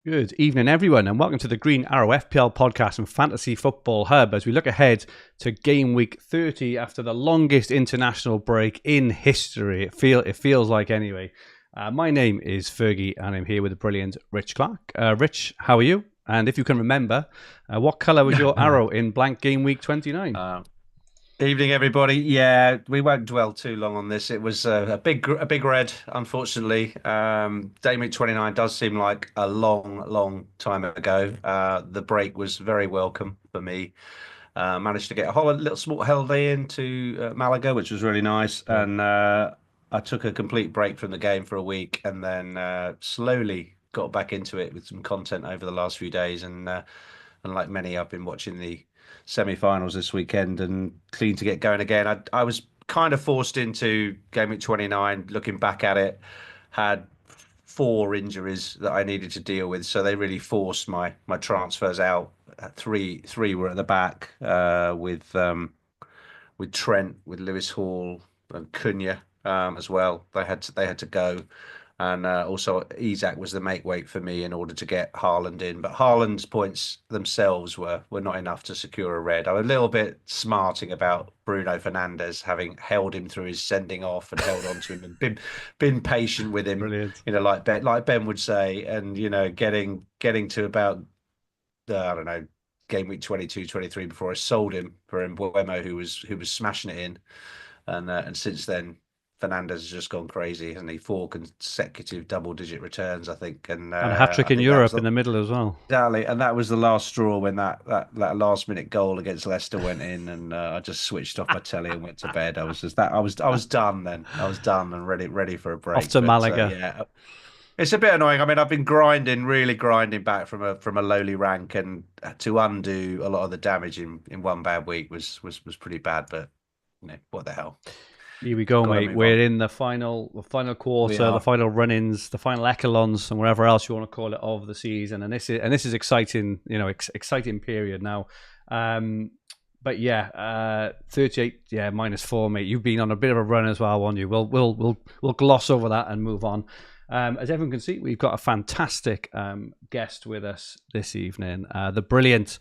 Good evening, everyone, and welcome to the Green Arrow FPL podcast and Fantasy Football Hub as we look ahead to Game Week 30 after the longest international break in history. It feels like anyway. My name is Fergi, and I'm here with the brilliant Rich Clarke. Rich, how are you? And if you can remember, what colour was your arrow in blank Game Week 29? Evening, everybody. Yeah, we won't dwell too long on this. It was a big red, unfortunately. Game Week 29 does seem like a long time ago. The break was very welcome for me. Managed to get a little small holiday into Malaga, which was really nice. Yeah. And I took a complete break from the game for a week, and then slowly got back into it with some content over the last few days. And like many, I've been watching the semi-finals this weekend and keen to get going again. I was kind of forced into Game Week 29. Looking back at it, had 4 injuries that I needed to deal with, so they really forced my transfers out. Three were at the back with Trent, with Lewis Hall and Cunha as well. They had to go. And also, Isak was the make weight for me in order to get Haaland in. But Haaland's points themselves were not enough to secure a red. I was a little bit smarting about Bruno Fernandes, having held him through his sending off and held on to him and been patient with him. Brilliant. Like Ben would say, and getting to about I don't know, Game Week 22, 23 before I sold him for Mbuemo, who was smashing it in, and since then, Fernandes has just gone crazy, hasn't he? 4 consecutive double-digit returns, I think, and a hat-trick in Europe in the middle as well. Exactly, and that was the last straw when that last-minute goal against Leicester went in, and I just switched off my telly and went to bed. I was done then. I was done and ready for a break. Off to Malaga. Yeah, it's a bit annoying. I mean, I've been really grinding back from a lowly rank, and to undo a lot of the damage in one bad week was pretty bad. But what the hell. Here we go, mate. We're in the final quarter, the final run-ins, the final echelons, and whatever else you want to call it of the season. And this is exciting, exciting period now. But yeah, 38, -4, mate. You've been on a bit of a run as well, won't you? We'll gloss over that and move on. As everyone can see, we've got a fantastic guest with us this evening. The brilliant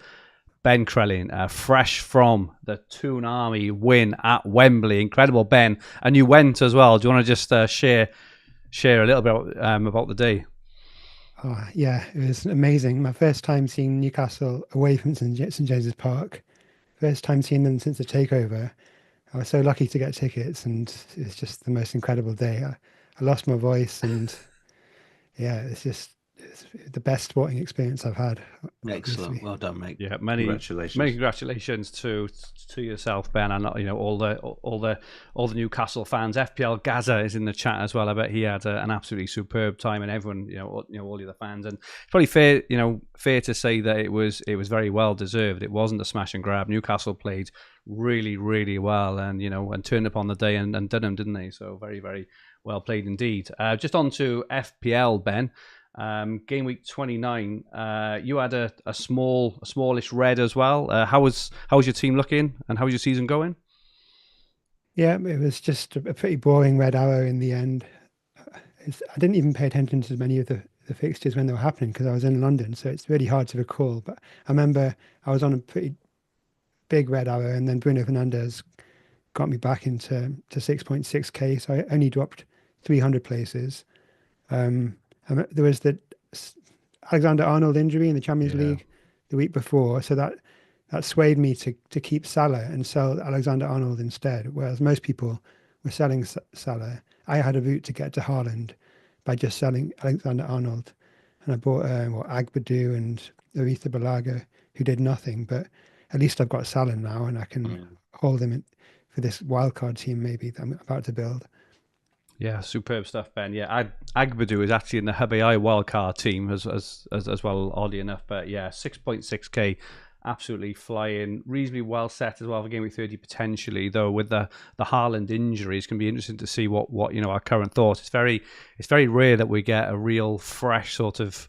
Ben Crellin, fresh from the Toon Army win at Wembley. Incredible, Ben. And you went as well. Do you want to just share a little bit about the day? Oh, yeah, it was amazing. My first time seeing Newcastle away from St James's Park. First time seeing them since the takeover. I was so lucky to get tickets, and it's just the most incredible day. I lost my voice, and yeah, it's the best sporting experience I've had. Excellent, obviously. Well done, mate. Yeah, many congratulations to yourself, Ben, and all the Newcastle fans. FPL Gaza is in the chat as well. I bet he had an absolutely superb time, and everyone, all the other fans. And it's probably fair to say that it was very well deserved. It wasn't a smash and grab. Newcastle played really, really well, and turned up on the day and done them, didn't they? So very, very well played indeed. Just on to FPL, Ben. Game Week 29, you had a smallish red as well. How was your team looking, and how was your season going? Yeah, it was just a pretty boring red arrow in the end. I didn't even pay attention to many of the fixtures when they were happening because I was in London, so it's really hard to recall. But I remember I was on a pretty big red arrow, and then Bruno Fernandes got me back into 6.6k, so I only dropped 300 places. There was the Alexander-Arnold injury in the Champions League the week before, so that swayed me to keep Salah and sell Alexander-Arnold instead, whereas most people were selling Salah. I had a route to get to Haaland by just selling Alexander-Arnold, and I bought Agbadou and Aretha Balaga, who did nothing, but at least I've got Salah now, and I can hold him for this wildcard team maybe that I'm about to build. Yeah, superb stuff, Ben. Yeah, Agbadou is actually in the Hub AI wildcard team as well, oddly enough. But yeah, 6.6k, absolutely flying, reasonably well set as well for Game Week 30 potentially. Though with the Haaland injury, it's going to be interesting to see what our current thoughts. It's very rare that we get a real fresh sort of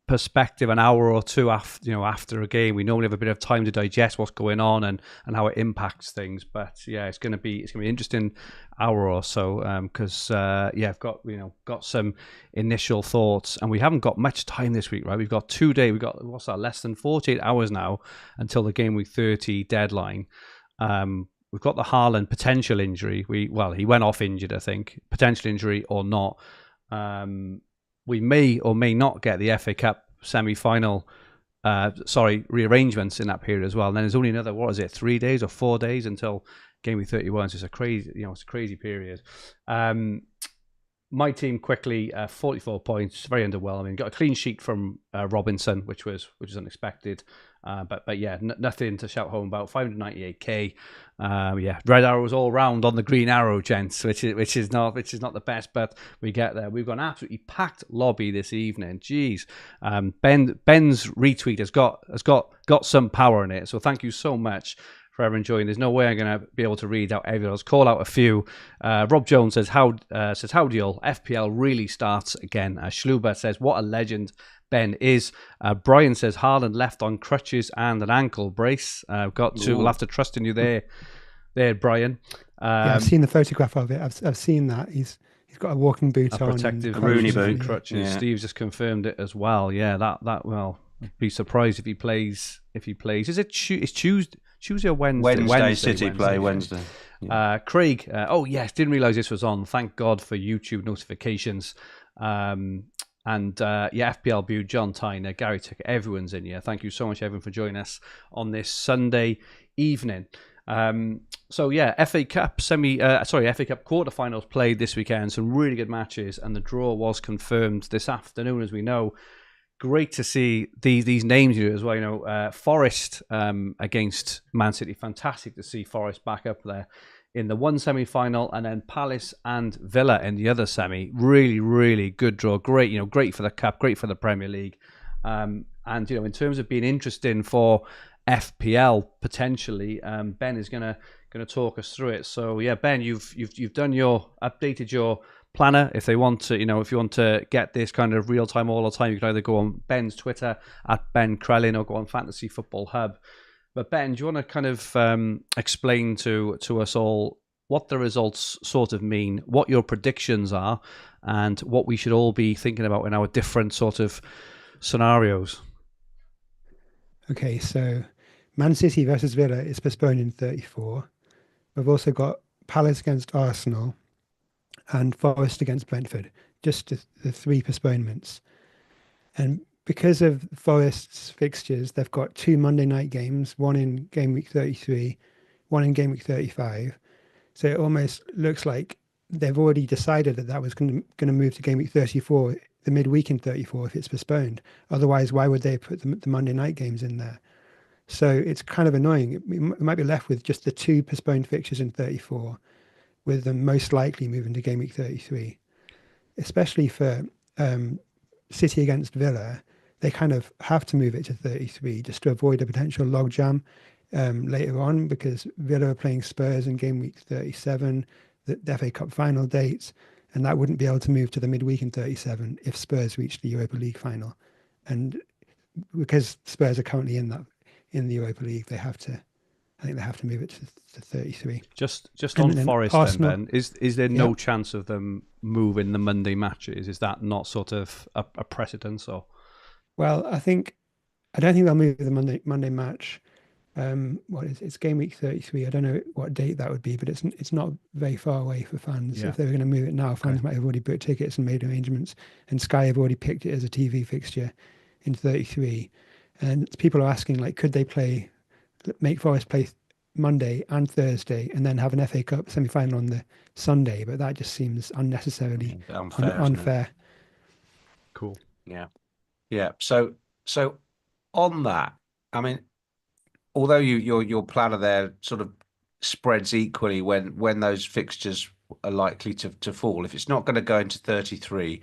perspective an hour or two after a game. We normally have a bit of time to digest what's going on and how it impacts things. But yeah, it's going to be an interesting hour or so because I've got some initial thoughts, and we haven't got much time this week, right? We've got 2 days. We've got less than 48 hours now until the game week 30 deadline. We've got the Haaland potential injury. He went off injured, I think. Potential injury or not. We may or may not get the FA Cup semi-final, rearrangements in that period as well. And then there's only another, 3 days or 4 days until game week 31. So it's a crazy period. My team quickly, 44 points, very underwhelming. Got a clean sheet from Robinson, which was unexpected. But yeah, nothing to shout home about. 598k. Red arrows all round on the green arrow, gents, which is not the best, but we get there. We've got an absolutely packed lobby this evening. Jeez, Ben's retweet has got some power in it. So thank you so much for everyone enjoying. There's no way I'm going to be able to read out everyone. I'll call out a few. Rob Jones says, howdy all. FPL really starts again. Schluber says, what a legend Ben is. Brian says, Haaland left on crutches and an ankle brace. We'll have to trust in you there, Brian. I've seen the photograph of it. I've seen that. He's got a walking boot on. Protective Rooney boot. Crutches. Yeah. Steve's just confirmed it as well. Yeah, that I'd be surprised if he plays. Is it Tuesday or Wednesday? Wednesday. City play Wednesday. Yeah. Craig, didn't realise this was on. Thank God for YouTube notifications. FPL View, John Tyner, Gary Ticker, everyone's in here. Thank you so much, everyone, for joining us on this Sunday evening. FA Cup FA Cup quarterfinals played this weekend. Some really good matches, and the draw was confirmed this afternoon, as we know. Great to see these names here as well. Forest against Man City. Fantastic to see Forest back up there in the one semi-final, and then Palace and Villa in the other semi. Really, really good draw. Great, great for the Cup, great for the Premier League. In terms of being interesting for FPL potentially, Ben is gonna talk us through it. So yeah, Ben, you've updated your planner. If they want to, if you want to get this kind of real time all the time, you can either go on Ben's Twitter at Ben Crellin or go on Fantasy Football Hub. But Ben, do you want to kind of explain to us all what the results sort of mean, what your predictions are, and what we should all be thinking about in our different sort of scenarios? Okay, so Man City versus Villa is postponed in 34. We've also got Palace against Arsenal and Forest against Brentford, just the three postponements. And because of Forest's fixtures, they've got 2 Monday night games, one in game week 33, one in game week 35. So it almost looks like they've already decided that was going to move to game week 34, the midweek in 34, if it's postponed. Otherwise, why would they put the Monday night games in there? So it's kind of annoying. We might be left with just the 2 postponed fixtures in 34, with them most likely moving to game week 33. Especially for City against Villa, they kind of have to move it to 33 just to avoid a potential logjam later on, because Villa are playing Spurs in game week 37, the FA Cup final dates, and that wouldn't be able to move to the midweek in 37 if Spurs reach the Europa League final. And because Spurs are currently in the Europa League, I think they have to move it to 33. Just on Forest Arsenal, then, Ben, is there no chance of them moving the Monday matches? Is that not sort of a precedence? Or? Well, I don't think they'll move the Monday match. It's game week 33. I don't know what date that would be, but it's not very far away for fans. Yeah. If they were going to move it now, fans might have already booked tickets and made arrangements, and Sky have already picked it as a TV fixture in 33. And people are asking, could they make Forest play Monday and Thursday and then have an FA Cup semi-final on the Sunday? But that just seems unnecessarily unfair. Cool. Yeah. So on that, I mean, although your planner there sort of spreads equally when those fixtures are likely to fall, if it's not going to go into 33,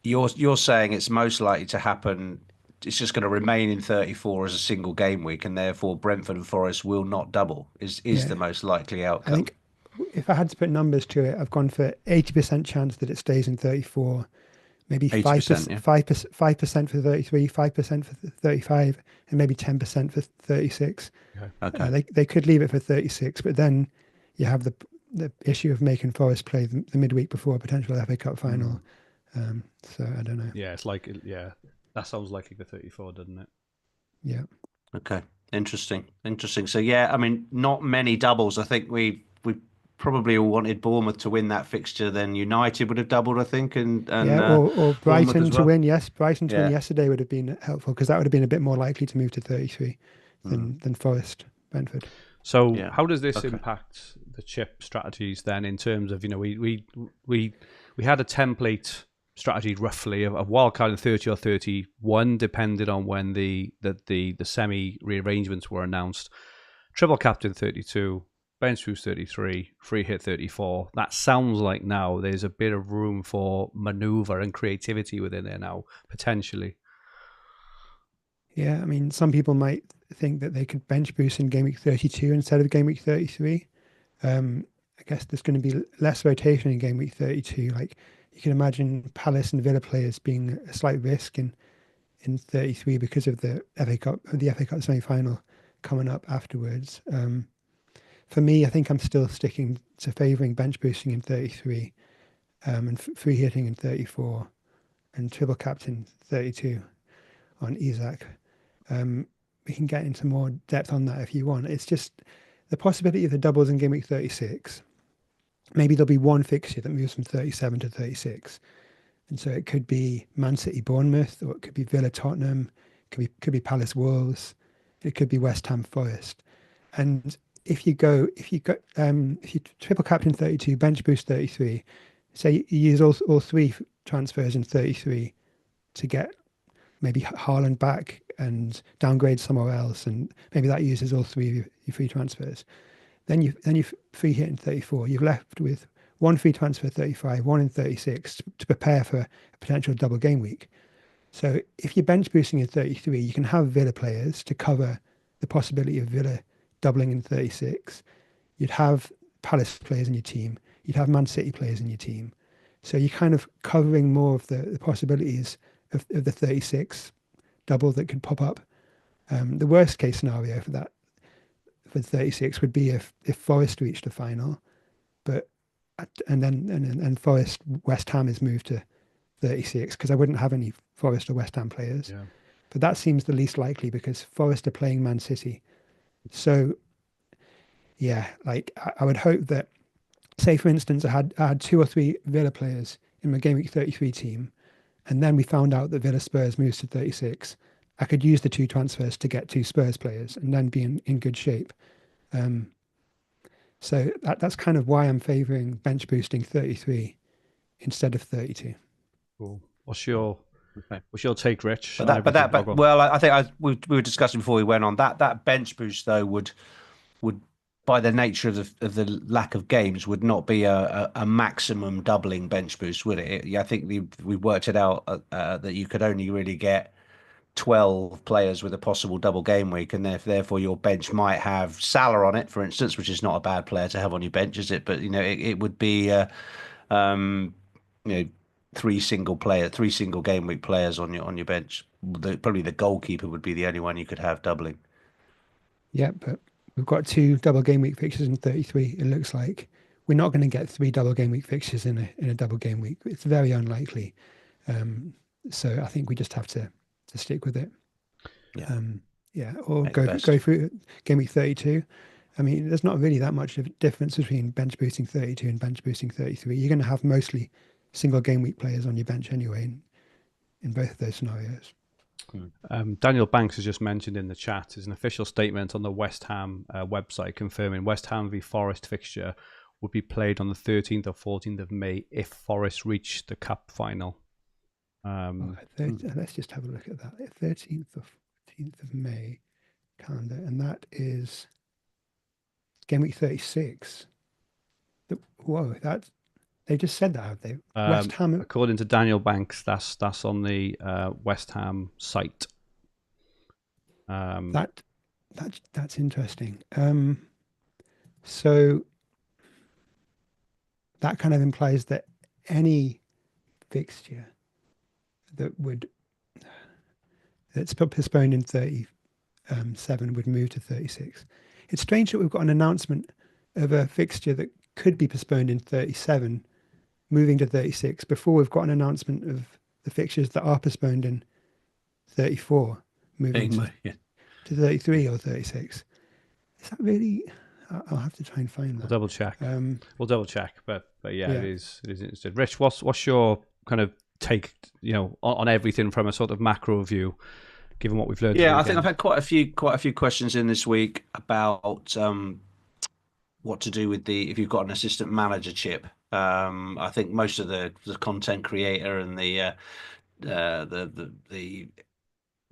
you're saying it's most likely to happen. It's just going to remain in 34 as a single game week, and therefore Brentford and Forest will not double. Is the most likely outcome? I think if I had to put numbers to it, I've gone for 80% chance that it stays in 34, maybe 80%, yeah. 5% for 33, 5% for 35, and maybe 10% for 36. Okay. They could leave it for 36, but then you have the issue of making Forest play the midweek before a potential FA Cup final. So I don't know. Yeah, it's like that sounds likely the 34, doesn't it? Yeah. Okay. Interesting. So yeah, I mean, not many doubles. I think we probably all wanted Bournemouth to win that fixture. Then United would have doubled, I think, and or Brighton to win. Yes, Brighton to win Yeah. yesterday would have been helpful because that would have been a bit more likely to move to 33 than Forest Brentford. So how does this impact the chip strategies then? In terms of we had a template strategy roughly of wildcard in 30 or 31, depended on when the semi rearrangements were announced. Triple captain 32. Bench boost 33, free hit 34. That sounds like now there's a bit of room for manoeuvre and creativity within there now, potentially. Yeah, I mean, some people might think that they could bench boost in game week 32 instead of game week 33. I guess there's going to be less rotation in game week 32. Like you can imagine Palace and Villa players being a slight risk in 33 because of the FA Cup semi-final coming up afterwards. For me, I think I'm still sticking to favouring bench boosting in 33 and free hitting in 34 and triple captain 32 on Isaac. We can get into more depth on that if you want. It's just the possibility of the doubles in game week 36. Maybe there'll be one fixture that moves from 37 to 36. And so it could be Man City Bournemouth, or it could be Villa Tottenham, could be Palace Wolves, it could be West Ham Forest. And if you triple captain 32, bench boost 33, say you use all three transfers in 33 to get maybe Haaland back and downgrade somewhere else, and maybe that uses all three of your free transfers. Then you free hit in 34. You're left with one free transfer 35, one in 36 to prepare for a potential double game week. So if you're bench boosting in 33, you can have Villa players to cover the possibility of Villa doubling in 36. You'd have Palace players in your team. You'd have Man City players in your team. So you're kind of covering more of the possibilities of the 36 double that could pop up. The worst case scenario for 36 would be if Forest reached a final, and Forest West Ham is moved to 36 because I wouldn't have any Forest or West Ham players. Yeah. But that seems the least likely because Forest are playing Man City. So yeah, like I would hope that, say for instance, I had 2 or 3 Villa players in my Game Week 33 team, and then we found out that Villa Spurs moves to 36. I could use the 2 transfers to get 2 Spurs players and then be in good shape. So that's kind of why I'm favouring bench boosting 33 instead of 32. Cool. What's your take, Rich? Well, I think we were discussing before we went on that bench boost though would by the nature of the lack of games would not be a maximum doubling bench boost, would it? I think we worked it out that you could only really get 12 players with a possible double game week, and therefore your bench might have Salah on it, for instance, which is not a bad player to have on your bench, is it? But it would be 3 single game week players on your bench. Probably the goalkeeper would be the only one you could have doubling. Yeah, but we've got 2 double game week fixtures in 33. It looks like we're not going to get 3 double game week fixtures in a double game week. It's very unlikely. So I think we just have to stick with it. Yeah. Or go through game week 32. I mean, there's not really that much of a difference between bench boosting 32 and bench boosting 33. You're going to have mostly single game week players on your bench anyway in both of those scenarios. Daniel Banks has just mentioned in the chat is an official statement on the West Ham website confirming West Ham v Forest fixture would be played on the 13th or 14th of May if Forest reach the cup final. Let's just have a look at that. 13th or 14th of May calendar, and that is game week 36. Whoa, they just said that, have they? West Ham. According to Daniel Banks, that's on the West Ham site. That's interesting. So that kind of implies that any fixture that's postponed in 37 would move to 36. It's strange that we've got an announcement of a fixture that could be postponed in 37, moving to 36, before we've got an announcement of the fixtures that are postponed in 34, moving to 33 or 36. Is that really? I'll have to try and find that. We'll double check. But yeah, it is interesting. Rich, what's your kind of take, on everything from a sort of macro view, given what we've learned? Yeah, I think I've had quite a few questions in this week about what to do with if you've got an assistant manager chip. I think most of the content creator and the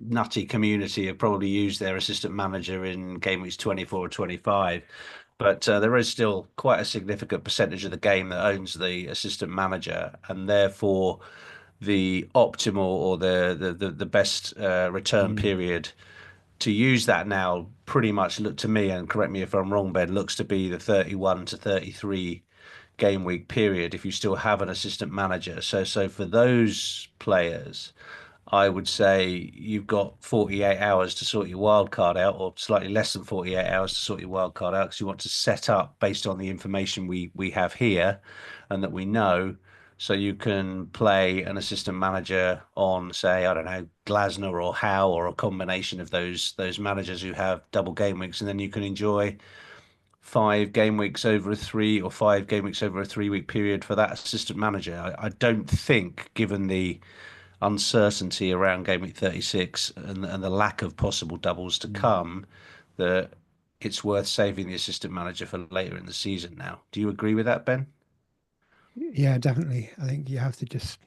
nutty community have probably used their assistant manager in Gameweeks 24 or 25, but there is still quite a significant percentage of the game that owns the assistant manager, and therefore the optimal or the best return period to use that now pretty much look to me, and correct me if I'm wrong, Ben, looks to be the 31 to 33 game week period if you still have an assistant manager. So for those players, I would say you've got 48 hours to sort your wild card out, or slightly less than 48 hours to sort your wild card out, because you want to set up based on the information we have here and that we know. So you can play an assistant manager on, say, I don't know, Glasner or Howe, or a combination of those managers who have double game weeks, and then you can enjoy 5 game weeks over a 3, or 5 game weeks over a 3-week period for that assistant manager. I don't think, given the uncertainty around game week 36 and the lack of possible doubles to come, that it's worth saving the assistant manager for later in the season now. Do you agree with that, Ben? Yeah, definitely. I think you have to just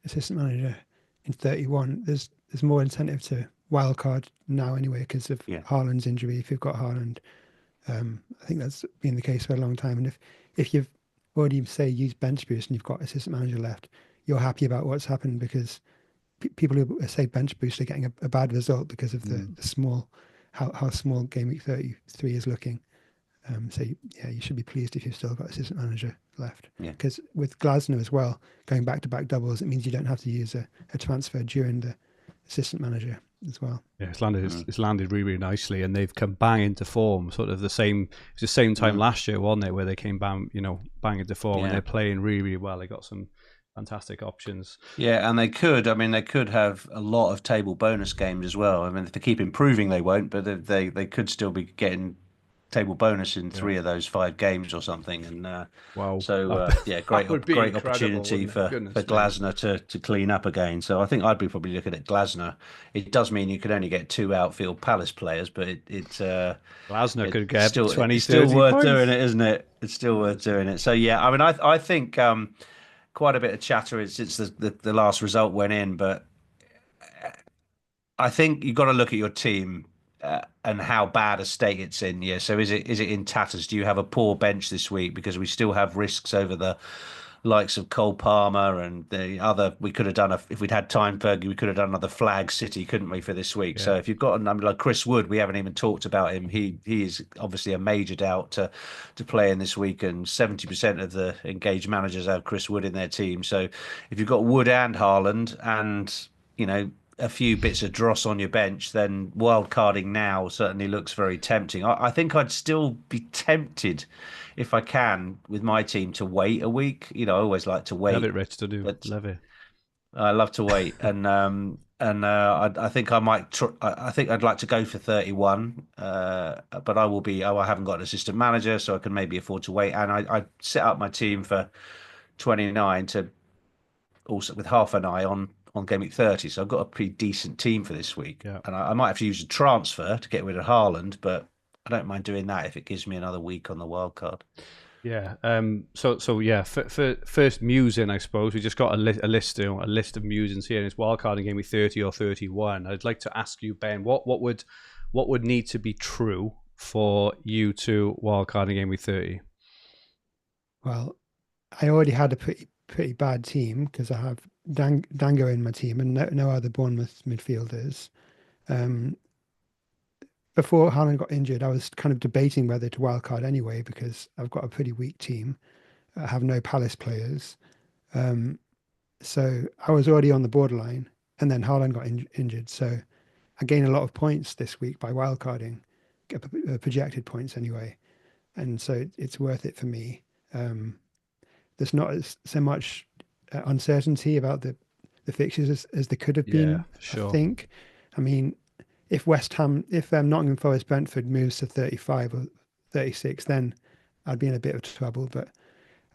assistant manager in 31. There's more incentive to wildcard now anyway because of Haaland's injury. If you've got Haaland, I think that's been the case for a long time. And if you've already, say, used bench boost and you've got assistant manager left, you're happy about what's happened, because people who say bench boost are getting a bad result because of the small, how small game week 33 is looking. So you should be pleased if you've still got assistant manager left. Because with Glasner as well, going back-to-back doubles, it means you don't have to use a transfer during the assistant manager as well. Yeah, it's landed really, really nicely, and they've come bang into form. Sort of the same time last year, wasn't it, where they came bang into form, and they're playing really, really well. They got some fantastic options. Yeah, and they could have a lot of table bonus games as well. I mean, if they keep improving, they won't, but they could still be getting table bonus in 3 of those 5 games or something. And wow. So great opportunity for Glasner to clean up again. So I think I'd be probably looking at Glasner. It does mean you can only get 2 outfield Palace players, but Glasner could get still, 20, it's still 30 worth points. doing it, isn't it? It's still worth doing it. So yeah, I mean, I think quite a bit of chatter since the last result went in, but I think you've got to look at your team and how bad a state it's in. Yeah, so is it in tatters? Do you have a poor bench this week? Because we still have risks over the likes of Cole Palmer and the other. We could have done if we'd had time, Fergie, we could have done another Flag City, couldn't we, for this week? So if you've got a number like Chris Wood, we haven't even talked about him. He is obviously a major doubt to play in this week, and 70% of the engaged managers have Chris Wood in their team. So if you've got Wood and Haaland and a few bits of dross on your bench, then wildcarding now certainly looks very tempting. I think I'd still be tempted, if I can, with my team to wait a week. I always like to wait. Love it, Rich, to do. Love it. I love to wait, and I think I might. I think I'd like to go for 31, but I will be. I haven't got an assistant manager, so I can maybe afford to wait. And I set up my team for 29 to also with half an eye on game week 30, so I've got a pretty decent team for this week. And I might have to use a transfer to get rid of Haaland, but I don't mind doing that if it gives me another week on the wild card. Yeah. So yeah. For first musing, I suppose we just got a list of musings here, and it's wildcarding game week 30 or 31. I'd like to ask you, Ben, what would need to be true for you to wildcarding game week 30? Well, I already had a pretty bad team because I have Dango in my team and no other Bournemouth midfielders. Before Haaland got injured, I was kind of debating whether to wildcard anyway because I've got a pretty weak team. I have no Palace players. So I was already on the borderline, and then Haaland got injured. So I gained a lot of points this week by wildcarding, projected points anyway, and so it's worth it for me. There's not so much uncertainty about the fixtures as there could have been. Sure. I think. I mean, if Nottingham Forest Brentford moves to 35 or 36, then I'd be in a bit of trouble. But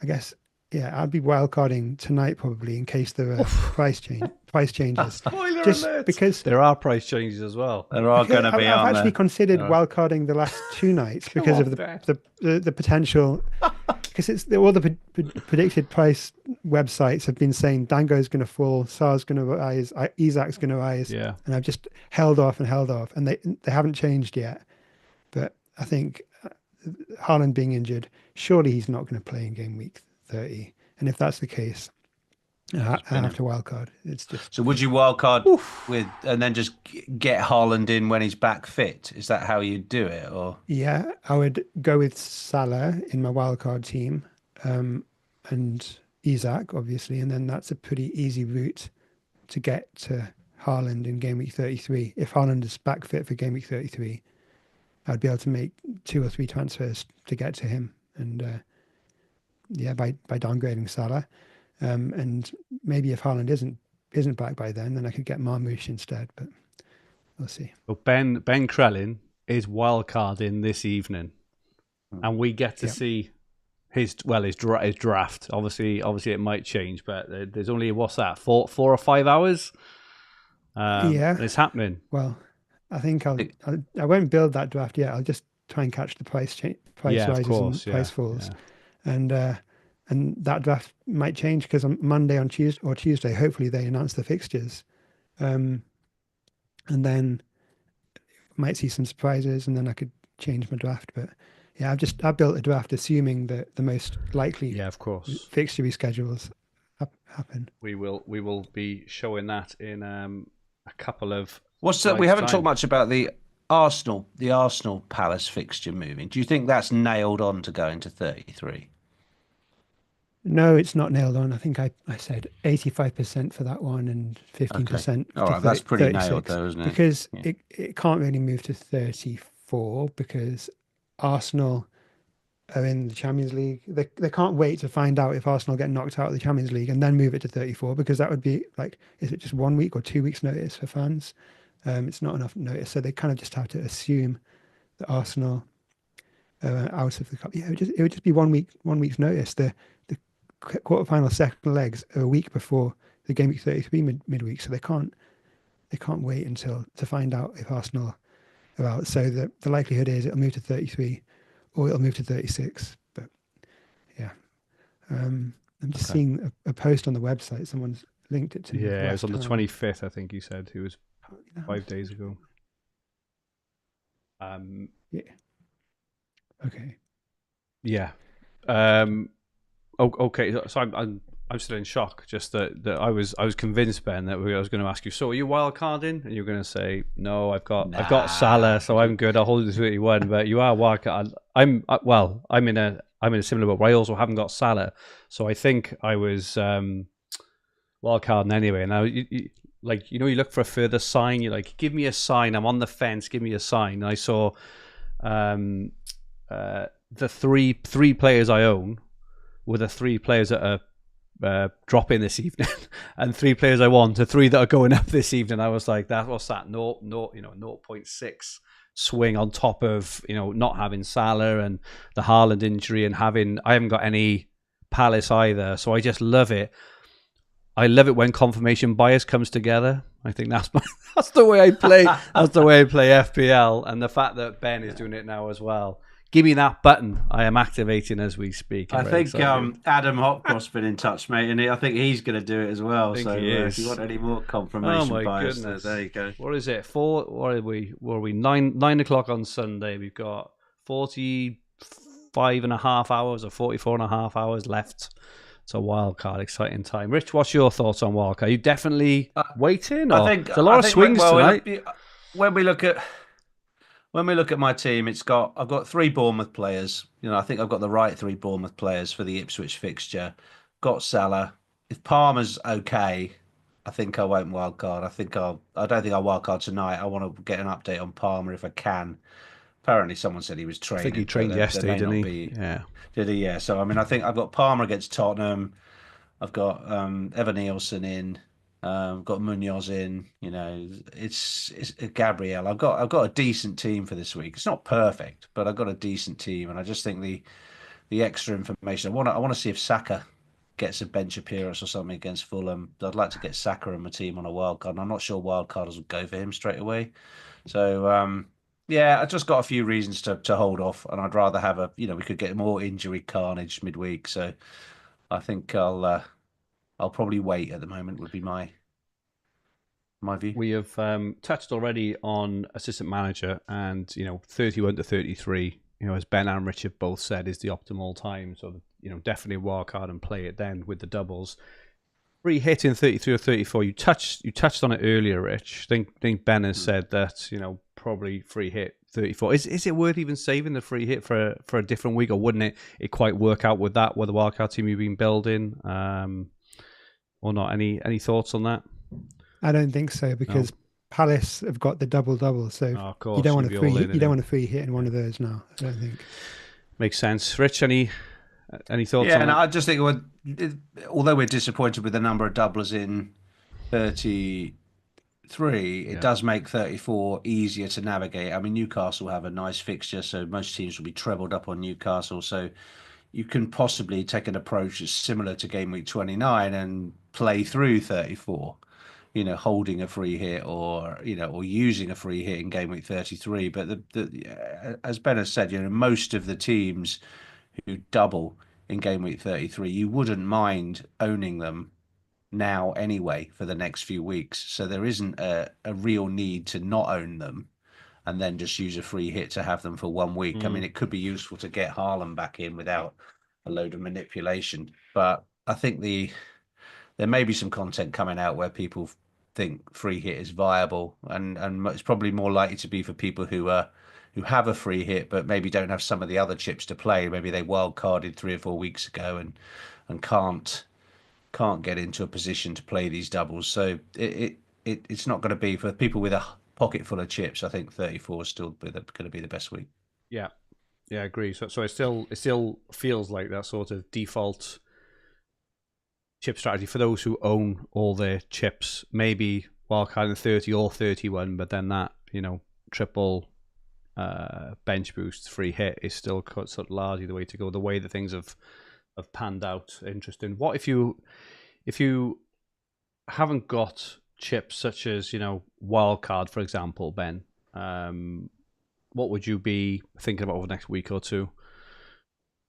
I guess, yeah, I'd be wildcarding tonight probably in case there are price changes. Spoiler Just alert! because there are price changes as well. There are going to be. I've actually considered wildcarding the last 2 nights because of the potential. Because all the predicted price websites have been saying Dango's going to fall, Sar's going to rise, Isak's going to rise, and I've just held off, and they haven't changed yet. But I think Haaland being injured, surely he's not going to play in game week 30, and if that's the case, I have to wildcard. It's just. So would you wildcard with and then just get Haaland in when he's back fit? Is that how you do it, or? Yeah, I would go with Salah in my wildcard team, and Isak obviously, and then that's a pretty easy route to get to Haaland in game week 33. If Haaland is back fit for game week 33, I'd be able to make 2 or 3 transfers to get to him, and by downgrading Salah. And maybe if Haaland isn't back by then I could get Marmoush instead, but we'll see. Well, Ben Crellin is wildcarding this evening, and we get to see his draft. Obviously, it might change, but there's only 4 or 5 hours. It's happening. Well, I think I won't build that draft yet. I'll just try and catch the price rises and price falls, and that draft might change because on Monday or Tuesday, hopefully they announce the fixtures, and then might see some surprises, and then I could change my draft. But yeah, I built a draft assuming that the most likely fixture reschedules happen. We will be showing that in a couple of. We haven't talked much about the Arsenal Palace fixture moving. Do you think that's nailed on to go into 33? No, it's not nailed on. I think I said 85% for that one and 15%. All right, that's pretty nailed though, isn't it? Because it can't really move to 34 because Arsenal are in the Champions League. They can't wait to find out if Arsenal get knocked out of the Champions League and then move it to 34, because that would be like, is it just 1 week or 2 weeks notice for fans? It's not enough notice. So they kind of just have to assume that Arsenal are out of the cup. Yeah, it would just be 1 week's notice. The quarterfinal second legs are a week before the game week 33 midweek, so they can't wait until to find out if Arsenal are out. So the likelihood is it'll move to 33 or it'll move to 36. But yeah, I'm just seeing a post on the website. Someone's linked it to me. Yeah, it was on the 25th, I think you said. It was 5 days ago. Yeah. Okay. Yeah. Okay, so I'm still in shock. Just that I was convinced, Ben, that I was going to ask you. So are you wildcarding? And you're going to say no. I've got Salah, so I'm good. I'll hold it to 31. But you are wildcard. I'm in a similar boat where I also haven't got Salah. So I think I was wildcarding anyway. Now you look for a further sign. You're like, give me a sign. I'm on the fence. Give me a sign. And I saw the three players I own were the 3 players that are dropping this evening, and 3 players I want, the 3 that are going up this evening. I was like, what's that? 0.6 swing on top of not having Salah and the Haaland injury, and I haven't got any Palace either. So I just love it. I love it when confirmation bias comes together. I think that's the way I play. That's the way I play FPL, and the fact that Ben is doing it now as well. Give me that button. I am activating as we speak. I think Adam Hopcroft's been in touch, mate, and I think he's going to do it as well. So if you want any more confirmation bias, goodness. There you go. What is it? What are we? 9 o'clock on Sunday. We've got 45.5 hours or 44.5 hours left. It's a wildcard, exciting time. Rich, what's your thoughts on wildcard? Are you definitely waiting? Or? I think there's a lot of swings tonight. When we look at my team, I've got 3 Bournemouth players. I think I've got the right 3 Bournemouth players for the Ipswich fixture. Got Salah, if Palmer's okay, I think I won't wildcard. I don't think I'll wildcard tonight. I want to get an update on Palmer if I can. Apparently, someone said he was I think he training, but trained there yesterday, may didn't not he? be. Yeah. Did he? Yeah. So I mean, I think I've got Palmer against Tottenham. I've got Evan Nielsen in. Got Munoz in. You know, it's Gabriel. I've got a decent team for this week. It's not perfect, but I've got a decent team, and I just think the extra information. I want to see if Saka gets a bench appearance or something against Fulham. I'd like to get Saka and my team on a wild card. And I'm not sure wildcarders would go for him straight away. So yeah, I just got a few reasons to hold off, and I'd rather have we could get more injury carnage midweek. So I think I'll probably wait at the moment. Would be my view. We have touched already on assistant manager, and 31 to 33. As Ben and Richard both said, is the optimal time. So definitely wild card and play it then with the doubles. Free hit in 33 or 34. You touched on it earlier, Rich. I think Ben has said that probably free hit 34. Is it worth even saving the free hit for a different week, or wouldn't it quite work out with the wildcard team you've been building, or not? Any thoughts on that? I don't think so, because Palace have got the double, so you don't want a free hit in one of those now. I don't think. Makes sense. Rich, any thoughts? Yeah, on that? I just think although we're disappointed with the number of doublers in 33, it does make 34 easier to navigate. I mean, Newcastle have a nice fixture, so most teams will be trebled up on Newcastle. So you can possibly take an approach that's similar to Game Week 29 and play through 34. Holding a free hit or using a free hit in Game Week 33. But as Ben has said, most of the teams who double in Game Week 33, you wouldn't mind owning them now anyway for the next few weeks. So there isn't a real need to not own them and then just use a free hit to have them for 1 week. I mean, it could be useful to get Haaland back in without a load of manipulation. But I think there may be some content coming out where people think free hit is viable, and it's probably more likely to be for people who have a free hit but maybe don't have some of the other chips to play. Maybe they wild carded 3 or 4 weeks ago and can't get into a position to play these doubles. So it's not going to be for people with a pocket full of chips. I think 34 is still going to be the best week. Yeah, I agree. So it still feels like that sort of default chip strategy for those who own all their chips. Maybe wildcard in 30 or 31, but then that triple bench boost free hit is still sort of largely the way to go. The way that things have panned out. Interesting. What if you haven't got chips such as wildcard, for example, Ben? What would you be thinking about over the next week or two?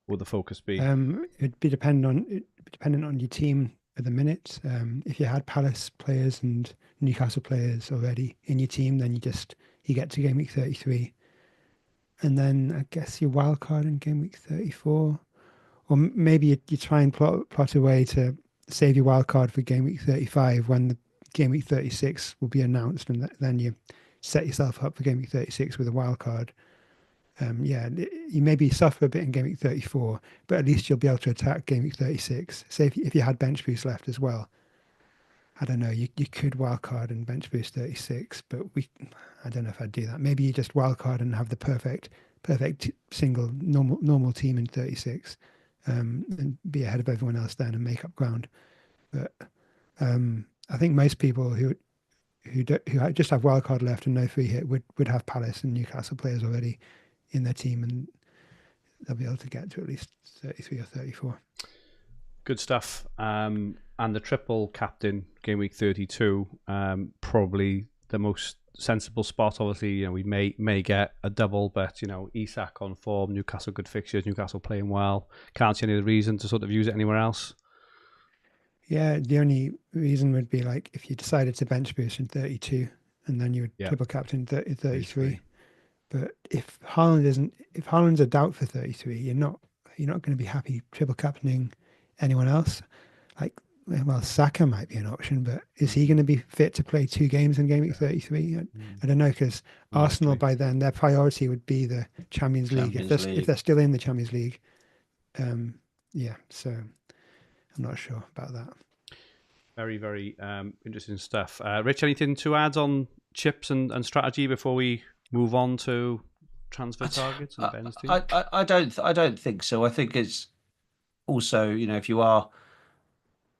Would the focus be? It'd be dependent on your team at the minute. If you had Palace players and Newcastle players already in your team, then you get to Game Week 33, and then I guess your wild card in Game Week 34, or maybe you try and plot a way to save your wild card for Game Week 35 when the Game Week 36 will be announced, and then you set yourself up for Game Week 36 with a wild card. You maybe suffer a bit in Game Week 34, but at least you'll be able to attack Game Week 36. Say if you had bench boost left as well, I don't know, you could wildcard and bench boost 36, but I don't know if I'd do that. Maybe you just wildcard and have the perfect single normal team in 36, and be ahead of everyone else then and make up ground. But I think most people who just have wildcard left and no free hit would have Palace and Newcastle players already in their team, and they'll be able to get to at least 33 or 34. Good stuff. And the triple captain Game Week 32, probably the most sensible spot. Obviously, we may get a double, but Isak on form, Newcastle good fixtures, Newcastle playing well. Can't see any reason to sort of use it anywhere else. Yeah, the only reason would be like if you decided to bench boost in 32, and then you would triple captain 33. But if Haaland's a doubt for 33, you're not going to be happy triple captaining anyone else. Well, Saka might be an option, but is he going to be fit to play 2 games in Game Week 33? I don't know, because Arsenal by then their priority would be the Champions League if they're still in the Champions League. So I'm not sure about that. Very, very interesting stuff. Rich, anything to add on chips and strategy before we move on to transfer targets and Ben's team? I don't think so. I think it's also, if you are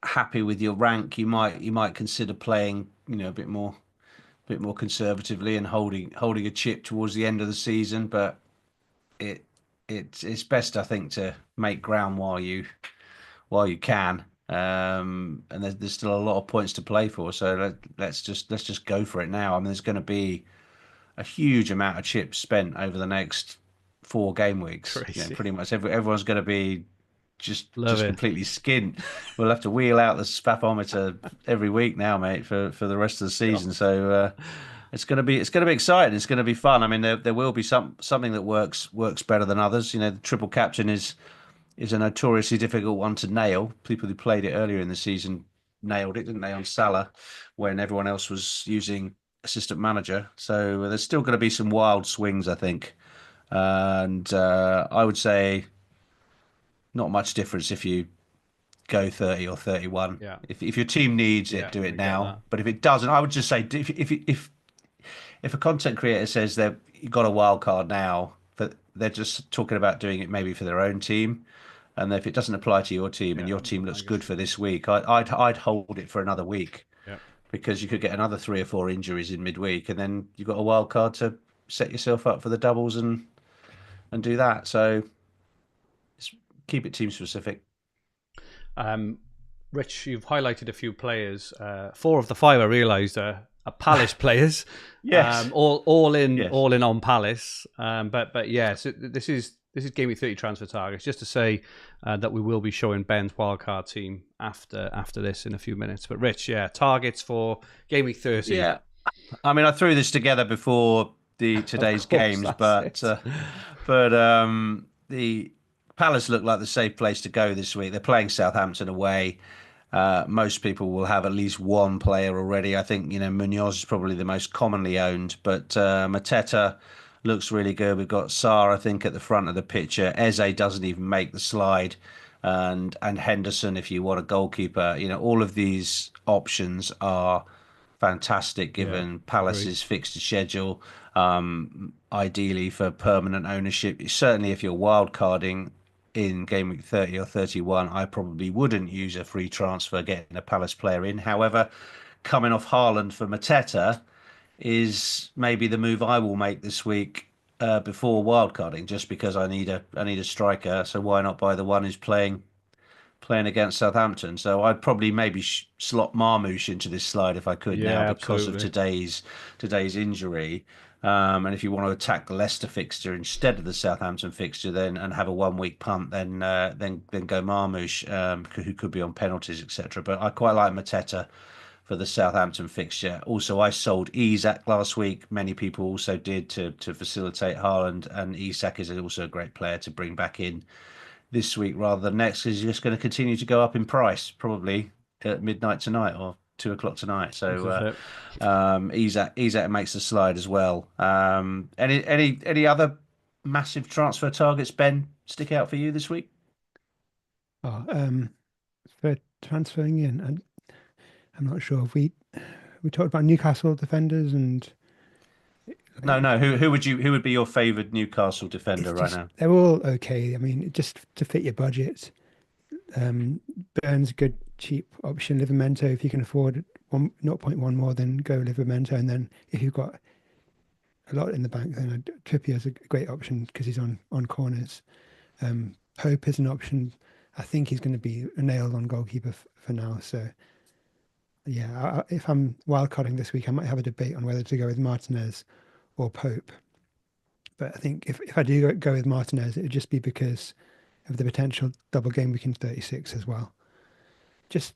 happy with your rank, you might consider playing, a bit more conservatively and holding a chip towards the end of the season. But it's best, I think, to make ground while you can. And there's still a lot of points to play for, so let's just go for it now. I mean, there's going to be a huge amount of chips spent over the next 4 game weeks. Pretty much everyone's going to be just completely skint. We'll have to wheel out the spaphometer every week now, mate, for the rest of the season. So it's going to be exciting. It's going to be fun. I mean, there will be something that works better than others. The triple captain is a notoriously difficult one to nail. People who played it earlier in the season nailed it, didn't they, on Salah, when everyone else was using assistant manager. So there's still going to be some wild swings, I think. And I would say not much difference if you go 30 or 31. Yeah. If your team needs it, do it now. But if it doesn't, I would just say if a content creator says they've got a wild card now, but they're just talking about doing it maybe for their own team, and if it doesn't apply to your team and your team looks good for this week, I'd hold it for another week. Yeah. Because you could get another 3 or 4 injuries in midweek, and then you've got a wild card to set yourself up for the doubles and do that. So keep it team specific. Rich, you've highlighted a few players. 4 of the 5 I realised are Palace players. Yes. All in on Palace. But yeah, so this is Game Week 30 transfer targets. Just to say that we will be showing Ben's wildcard team after this in a few minutes. But Rich, targets for Game Week 30. Yeah, I mean, I threw this together before today's games, but the Palace look like the safe place to go this week. They're playing Southampton away. Most people will have at least one player already. I think Munoz is probably the most commonly owned, but Mateta looks really good. We've got Sarr, I think, at the front of the picture. Eze doesn't even make the slide, and Henderson, if you want a goalkeeper. All of these options are fantastic given Palace's fixture schedule. Ideally for permanent ownership, certainly if you're wildcarding in Game Week 30 or 31, I probably wouldn't use a free transfer getting a Palace player in. However, coming off Haaland for Mateta is maybe the move I will make this week before wildcarding, just because I need a striker. So why not buy the one who's playing against Southampton? So I'd probably maybe slot Marmoush into this slide if I could now, because of today's injury. And if you want to attack the Leicester fixture instead of the Southampton fixture, and have a 1 week punt, then go Marmoush, who could be on penalties, etc. But I quite like Mateta for the Southampton fixture. Also, I sold Isak last week. Many people also did to facilitate Haaland, and Isak is also a great player to bring back in this week rather than next, because he's just going to continue to go up in price, probably at midnight tonight or 2 o'clock tonight. So Isak makes the slide as well. Any other massive transfer targets, Ben, stick out for you this week? For transferring in, I'm not sure if we talked about Newcastle defenders and. No. Who would be your favoured Newcastle defender right now? They're all okay. I mean, just to fit your budget. Burns, good cheap option. Livramento, if you can afford 0.1 more, then go Livramento. And then if you've got a lot in the bank, then Trippier's a great option because he's on corners. Pope is an option. I think he's going to be a nailed on goalkeeper for now. So yeah, if I'm wildcarding this week, I might have a debate on whether to go with Martinez or Pope. But I think if I do go with Martinez, it would just be because of the potential double game week in 36 as well. Just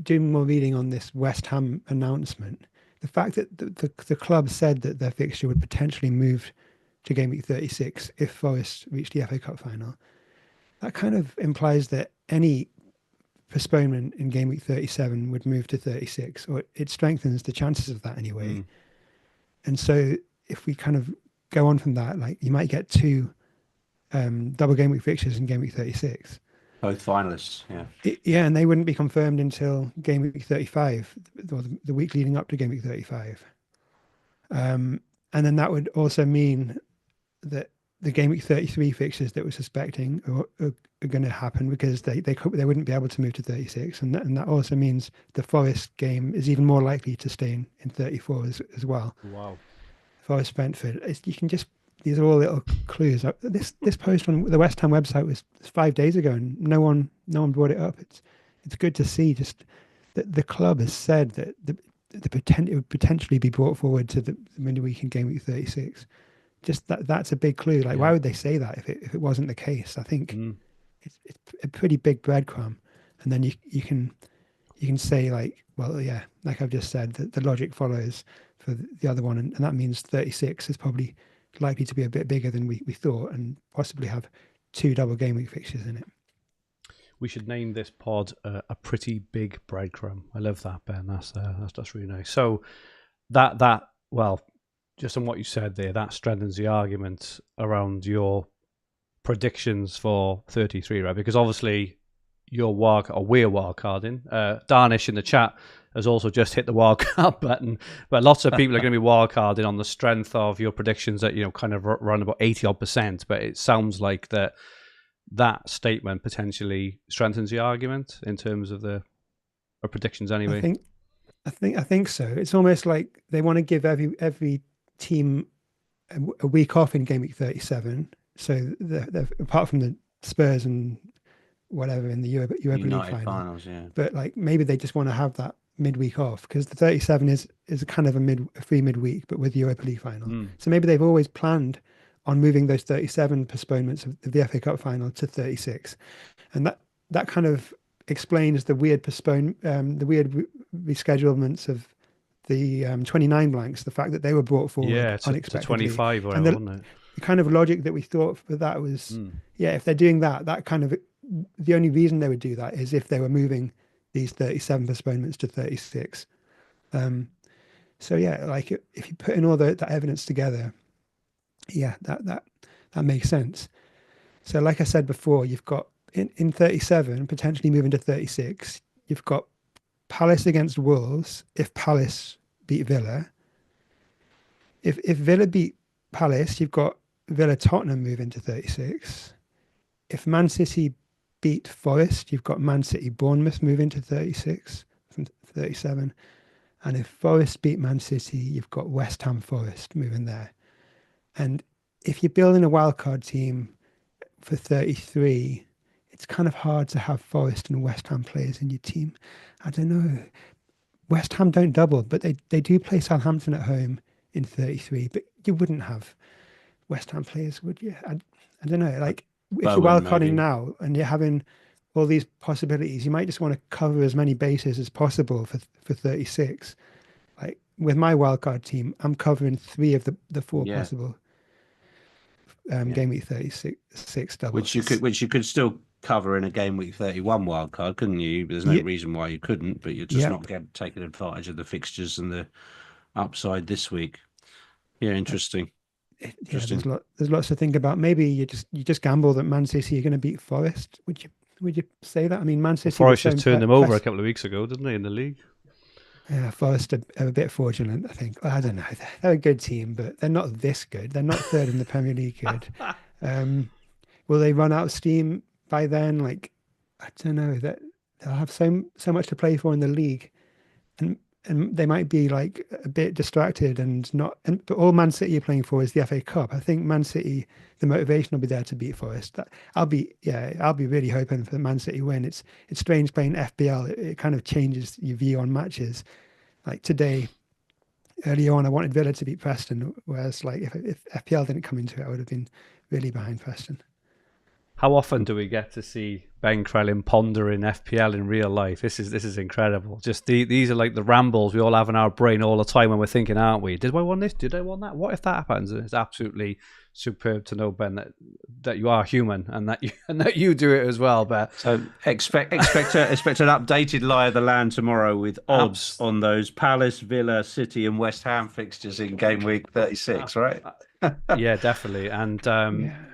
doing more reading on this West Ham announcement, the fact that the club said that their fixture would potentially move to game week 36 if Forest reached the FA Cup final, that kind of implies that any postponement in game week 37 would move to 36, or it strengthens the chances of that anyway. And so if we kind of go on from that, like you might get 2 double game week fixtures in game week 36. Both finalists, yeah. Yeah, and they wouldn't be confirmed until game week 35, or the week leading up to game week 35. And then that would also mean that the game week 33 fixtures that we're suspecting are going to happen because they wouldn't be able to move to 36, and that also means the Forest game is even more likely to stay in 34 as well. Wow. Forest Brentford. You can just, these are all little clues. This post on the West Ham website was 5 days ago, and no one brought it up. It's good to see just that the club has said that it would potentially be brought forward to the midweek in game week 36. Just that's a big clue. Like, why would they say that if it wasn't the case? I think it's a pretty big breadcrumb, and then you can say, like, well, yeah, like I've just said, that the logic follows for the other one, and that means 36 is probably likely to be a bit bigger than we thought, and possibly have 2 double game week fixtures in it. We should name this pod a pretty big breadcrumb. I love that, Ben. That's really nice. So that well, just on what you said there, that strengthens the argument around your predictions for 33, right? Because obviously we're wildcarding. Darnish in the chat has also just hit the wildcard button, but lots of people are going to be wildcarding on the strength of your predictions that, kind of run about 80-odd%. But it sounds like that statement potentially strengthens the argument in terms of the predictions anyway. I think so. It's almost like they want to give every team a week off in game week 37. So apart from the Spurs and whatever in the Europa League finals, yeah. But like maybe they just want to have that midweek off, because the 37 is kind of a free midweek, but with the Europa League final. So maybe they've always planned on moving those 37 postponements of the FA Cup final to 36, and that kind of explains the weird reschedulements of the 29 blanks, the fact that they were brought forward unexpectedly. To 25 or whatever, wasn't it? The kind of logic that we thought for that was, if they're doing that kind of, the only reason they would do that is if they were moving these 37 postponements to 36. So yeah, like if you put in all that evidence together, that makes sense. So like I said before, you've got in 37, potentially moving to 36, you've got Palace against Wolves if Palace beat Villa. If Villa beat Palace, you've got Villa Tottenham moving to 36. If Man City beat Forest, you've got Man City Bournemouth moving to 36 from 37. And if Forest beat Man City, you've got West Ham Forest moving there. And if you're building a wildcard team for 33, it's kind of hard to have Forest and West Ham players in your team. I don't know. West Ham don't double, but they do play Southampton at home in 33. But you wouldn't have West Ham players, would you? I don't know. Like, if you're wildcarding now and you're having all these possibilities, you might just want to cover as many bases as possible for 36. Like with my wildcard team, I'm covering 3 of the 4 possible game week 36 doubles. Which you could still cover in a game week 31 wildcard, couldn't you? There's no reason why you couldn't, but you're just not taking advantage of the fixtures and the upside this week. Yeah, interesting. There's lots to think about. Maybe you just gamble that Man City are going to beat Forest. Would you say that? I mean, Man City. Forest just turned them over a couple of weeks ago, didn't they, in the league? Yeah, Forest are a bit fraudulent, I think. I don't know. They're a good team, but they're not this good. They're not third in the Premier League good. Will they run out of steam by then? Like, I don't know. That they'll have so much to play for in the league, and they might be like a bit distracted but all Man City are playing for is the FA Cup. I think Man City, the motivation will be there to beat Forest. I'll be really hoping for the Man City win. It's strange playing FPL. It kind of changes your view on matches. Like today, earlier on, I wanted Villa to beat Preston, whereas like if FPL didn't come into it, I would have been really behind Preston. How often do we get to see Ben Crellin pondering FPL in real life? This is incredible. Just these are like the rambles we all have in our brain all the time when we're thinking, aren't we? Did I want this? Did I want that? What if that happens? And it's absolutely superb to know, Ben, that you are human and that you do it as well. But so expect an updated lie of the land tomorrow with odds on those Palace, Villa, City, and West Ham fixtures in game week 36, right? Yeah, definitely. And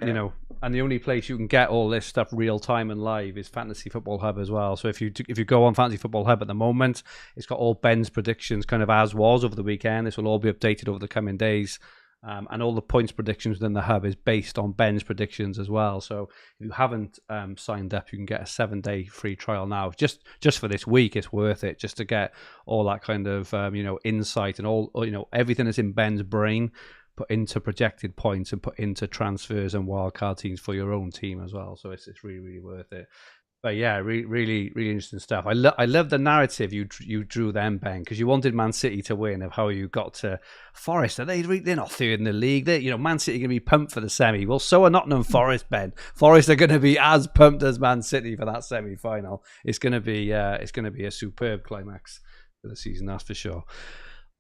you know, And the only place you can get all this stuff real time and live is Fantasy Football Hub as well. So if you go on Fantasy Football Hub at the moment, it's got all Ben's predictions kind of as was over the weekend. This will all be updated over the coming days. And all the points predictions within the hub is based on Ben's predictions as well. So if you haven't signed up, you can get a 7-day free trial now. Just for this week, it's worth it just to get all that kind of insight and all everything that's in Ben's brain put into projected points and put into transfers and wildcard teams for your own team as well. So it's really, really worth it. But yeah, really, really interesting stuff. I love the narrative you drew then, Ben, because you wanted Man City to win. Of how you got to Forest. They're not third in the league. Man City are going to be pumped for the semi. Well, so are Nottingham Forest, Ben. Forest are going to be as pumped as Man City for that semi final. It's going to be a superb climax for the season, that's for sure.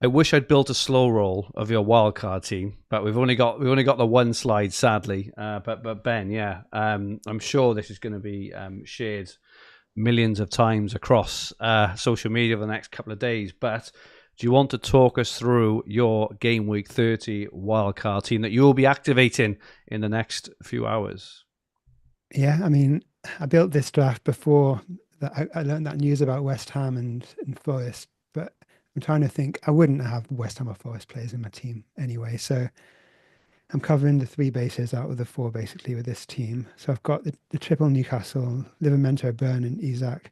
I wish I'd built a slow roll of your wildcard team, but we've only got the one slide, sadly. But Ben, yeah, I'm sure this is going to be shared millions of times across social media over the next couple of days. But do you want to talk us through your Game Week 30 wildcard team that you will be activating in the next few hours? Yeah, I mean, I built this draft before that. I learned that news about West Ham and Forest, but I'm trying to think. I wouldn't have West Ham or Forest players in my team anyway, so I'm covering the 3 bases out of the 4 basically with this team. So I've got the triple Newcastle, Livramento, Burn, and Isak.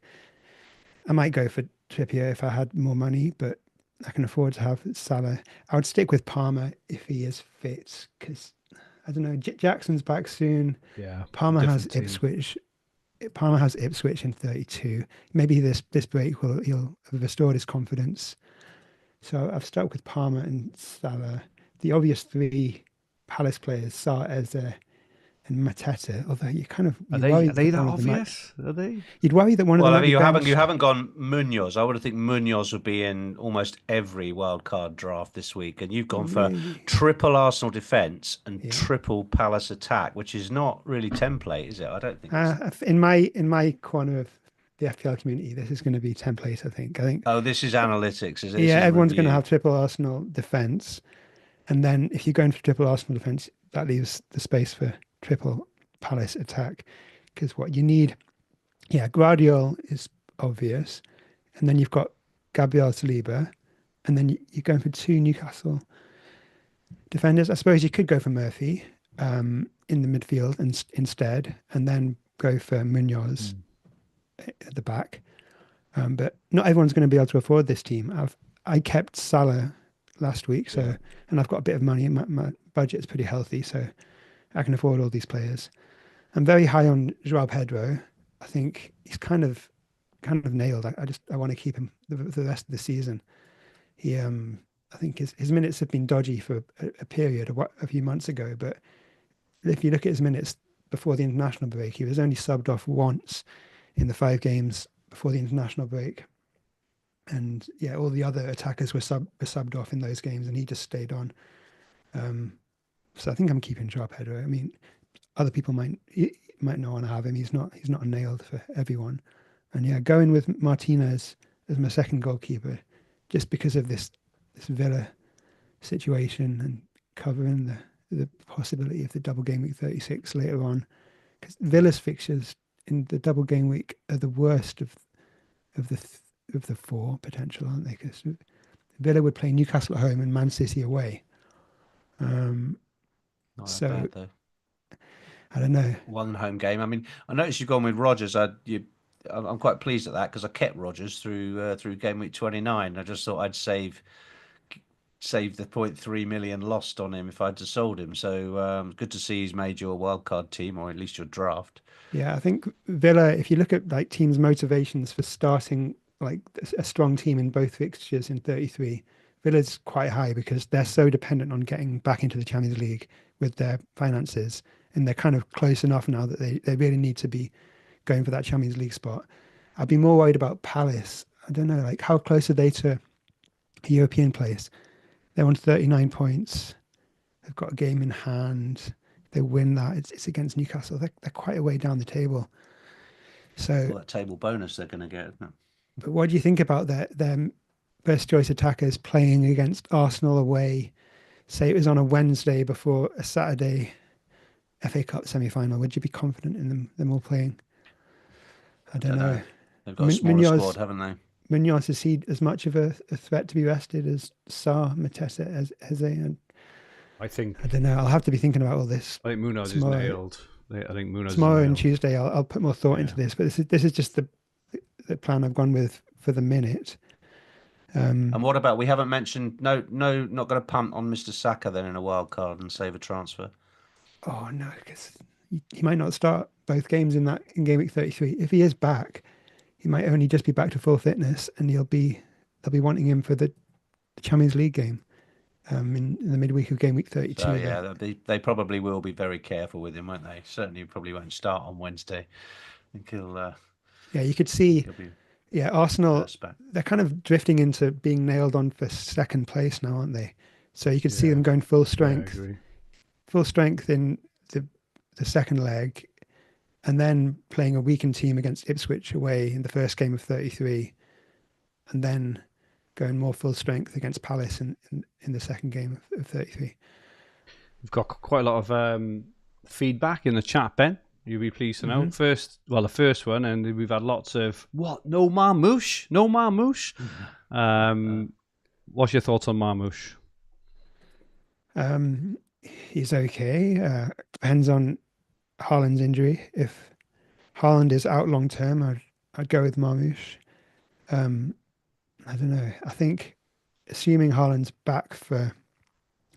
I might go for Trippier if I had more money, but I can afford to have Salah. I would stick with Palmer if he is fit, because I don't know. Jackson's back soon. Yeah, Palmer has Ipswich. Palmer has Ipswich in 32. Maybe this break he'll have restored his confidence. So I've stuck with Palmer and Salah. The obvious 3 Palace players, Sarr, Eze, and Mateta. Although you are they that obvious? Are they? You'd worry that one of them. Well, you haven't gone Munoz. I would have think Munoz would be in almost every wildcard draft this week, and you've gone for triple Arsenal defence and triple Palace attack, which is not really template, is it? I don't think. In my corner of the FPL community, this is going to be template. I think. Oh, this is analytics, is it? Yeah, everyone's going to have triple Arsenal defence, and then if you're going for triple Arsenal defence, that leaves the space for triple Palace attack, because what you need, Guardiola is obvious, and then you've got Gabriel Saliba, and then you're going for 2 Newcastle defenders. I suppose you could go for Murphy in the midfield instead, and then go for Munoz at the back. But not everyone's going to be able to afford this team. I kept Salah last week, and I've got a bit of money. My budget's pretty healthy, so I can afford all these players. I'm very high on Joao Pedro. I think he's kind of nailed. I want to keep him the rest of the season. He I think his minutes have been dodgy for a period a few months ago, but if you look at his minutes before the international break, he was only subbed off once in the 5 games before the international break. And all the other attackers were subbed off in those games, and he just stayed on. So I think I'm keeping Joao Pedro. I mean, other people might not want to have him. He's not nailed for everyone. And going with Martinez as my second goalkeeper, just because of this Villa situation and covering the possibility of the double game week 36 later on, because Villa's fixtures in the double game week are the worst of the 4 potential, aren't they? Because Villa would play Newcastle at home and Man City away. Not so bad, though. I don't know. One home game. I memean, I noticed you've gone with Rodgers. I'm quite pleased at that, because I kept Rodgers through game week 29. I just thought I'd save the 0.3 million lost on him if I'd have sold him. So good to see he's made your wildcard team, or at least your draft. Yeah, I think Villa, if you look at like teams' motivations for starting like a strong team in both fixtures in 33, Villa's quite high, because they're so dependent on getting back into the Champions League with their finances, and they're kind of close enough now that they really need to be going for that Champions League spot. I'd be more worried about Palace. I don't know, like how close are they to a European place? They're on 39 points. They've got a game in hand. If they win that, it's against Newcastle. They're quite a way down the table. So that table bonus they're going to get, isn't it? But what do you think about their first choice attackers playing against Arsenal away? Say it was on a Wednesday before a Saturday FA Cup semi-final, would you be confident in them all playing? I don't know. They've got a smaller squad, haven't they? Munoz, is he as much of a threat to be rested as Sarr, Matessa, as Eze? And I don't know. I'll have to be thinking about all this. I think Munoz is nailed. I think Munoz tomorrow is and Tuesday. I'll put more thought into this, but this is just the plan I've gone with for the minute. And what about, we haven't mentioned, not going to punt on Mr. Saka then in a wild card and save a transfer? Oh no, because he might not start both games in game week 33. If he is back, he might only just be back to full fitness, and they'll be wanting him for the Champions League game in the midweek of game week 32. So, yeah, they probably will be very careful with him, won't they? Certainly probably won't start on Wednesday. I think he'll... yeah, you could see... Yeah, Arsenal, they're kind of drifting into being nailed on for second place now, aren't they? So you could see them going full strength. Yeah, I agree. Full strength in the second leg, and then playing a weakened team against Ipswich away in the first game of 33, and then going more full strength against Palace in the second game of 33. We've got quite a lot of feedback in the chat, Ben. You'll be pleased to know. The first one, and we've had lots of, what? No Marmoush? No Marmoush? What's your thoughts on Marmoush? He's okay. Depends on Haaland's injury. If Haaland is out long term, I'd go with Marmoush. I don't know. I think, assuming Haaland's back for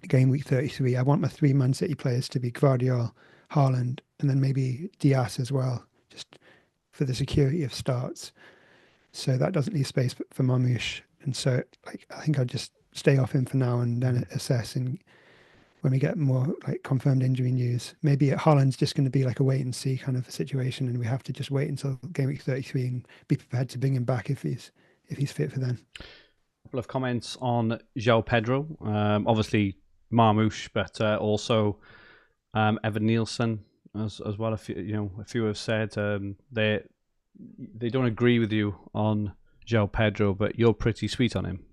game week 33, I want my 3 Man City players to be Gvardiol, Haaland, and then maybe Diaz as well, just for the security of starts. So that doesn't leave space for Marmoush. And so I think I'll just stay off him for now and then assess when we get more confirmed injury news. Maybe Haaland's just going to be a wait and see kind of a situation, and we have to just wait until game week 33 and be prepared to bring him back if he's fit for then. A couple of comments on João Pedro. Obviously Marmoush, but also Evan Nielsen as well. A few have said they don't agree with you on João Pedro, but you're pretty sweet on him.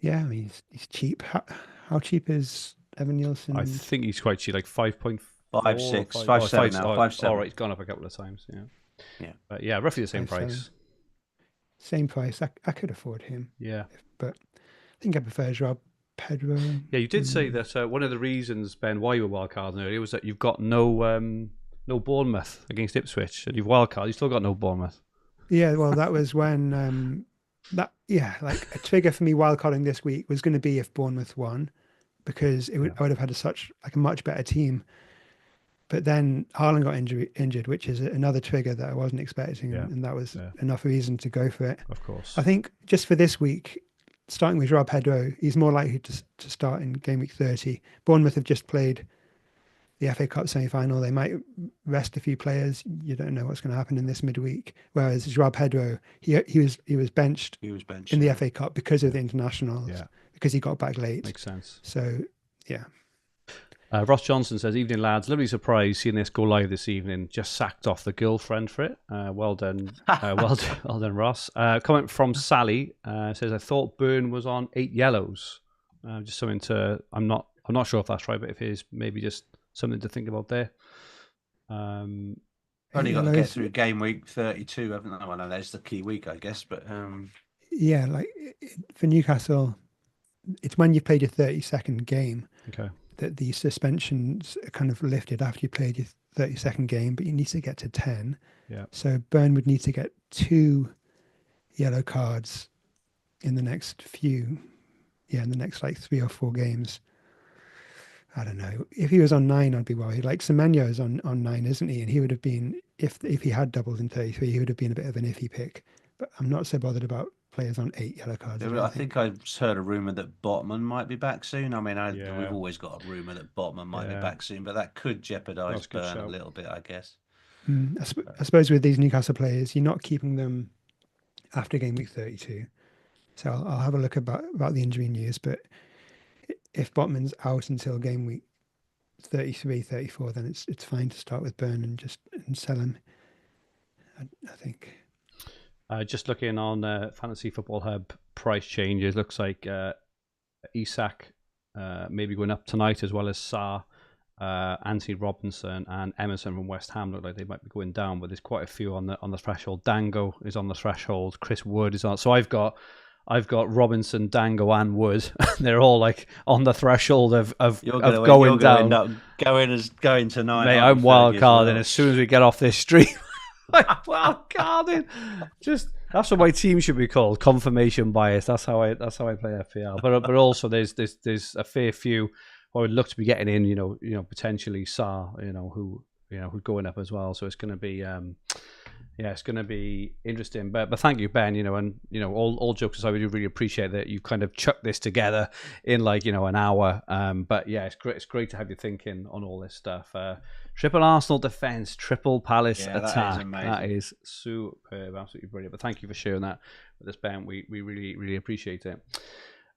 Yeah, I mean he's cheap. How cheap is Evan Nielsen? I think he's quite cheap, like 5.56, 5.7 now. 5.7. All right, it's gone up a couple of times. Yeah. But yeah, roughly the same price. Same price. I could afford him. Yeah, but I think I prefer João Pedro. Yeah, you did say that one of the reasons, Ben, why you were wildcarding earlier was that you've got no Bournemouth against Ipswich, and you've wildcard. You still got no Bournemouth. Yeah, well, that was when a trigger for me wildcarding this week was going to be if Bournemouth won, because I would have had a much better team. But then Haaland got injured, which is another trigger that I wasn't expecting, and that was enough reason to go for it. Of course. I think just for this week, starting with João Pedro, he's more likely to start in game week 30. Bournemouth have just played the FA Cup semi-final. They might rest a few players. You don't know what's going to happen in this midweek. Whereas João Pedro, he was benched. He was benched in the FA Cup because of the internationals, because he got back late. Makes sense. So, yeah. Ross Johnson says, "Evening lads, lovely surprise seeing this go live this evening. Just sacked off the girlfriend for it. Well done, well done, Ross." Comment from Sally says, "I thought Burn was on 8 yellows." Just something to. I'm not sure if that's right, but if it is, maybe just something to think about there. Only got to get through game week 32, haven't they? Well, no, that's the key week, I guess. But yeah, for Newcastle, it's when you played your 32nd game. Okay. That the suspensions are kind of lifted after you played your 32nd game, but you need to get to 10. Yeah. So Burn would need to get 2 yellow cards in the next in the next 3 or 4 games. I don't know. If he was on 9, I'd be worried. Semenyo is on 9, isn't he? And he would have been, if he had doubled in 33, he would have been a bit of an iffy pick. But I'm not so bothered about players on 8 yellow cards. I think I heard a rumour that Botman might be back soon. I mean, we've always got a rumour that Botman might be back soon, but that could jeopardise Burn a little bit, I guess. I suppose with these Newcastle players, you're not keeping them after game week 32. So I'll have a look about the injury news. But if Botman's out until game week 33, 34, then it's fine to start with Burn and sell him, I think. Just looking on Fantasy Football Hub price changes, looks like Isak maybe going up tonight, as well as Sarr Anthony Robinson and Emerson from West Ham look like they might be going down, but there's quite a few on the threshold. Dango is on the threshold. Chris Wood is on. So I've got Robinson, Dango, and Wood. They're all like on the threshold of going down. Going tonight. Mate, I'm wildcarding as soon as we get off this stream. Wildcarding. That's what my team should be called. Confirmation bias. That's how I play FPL. But also there's a fair few who would look to be getting in. You know, potentially Sa. Who's going up as well. So it's going to be. It's going to be interesting. But thank you, Ben. All jokes aside, we do really appreciate that you kind of chucked this together in an hour. But yeah, it's great to have you thinking on all this stuff. Triple Arsenal defense, triple Palace attack. That is superb, absolutely brilliant. But thank you for sharing that with us, Ben. We really, really appreciate it.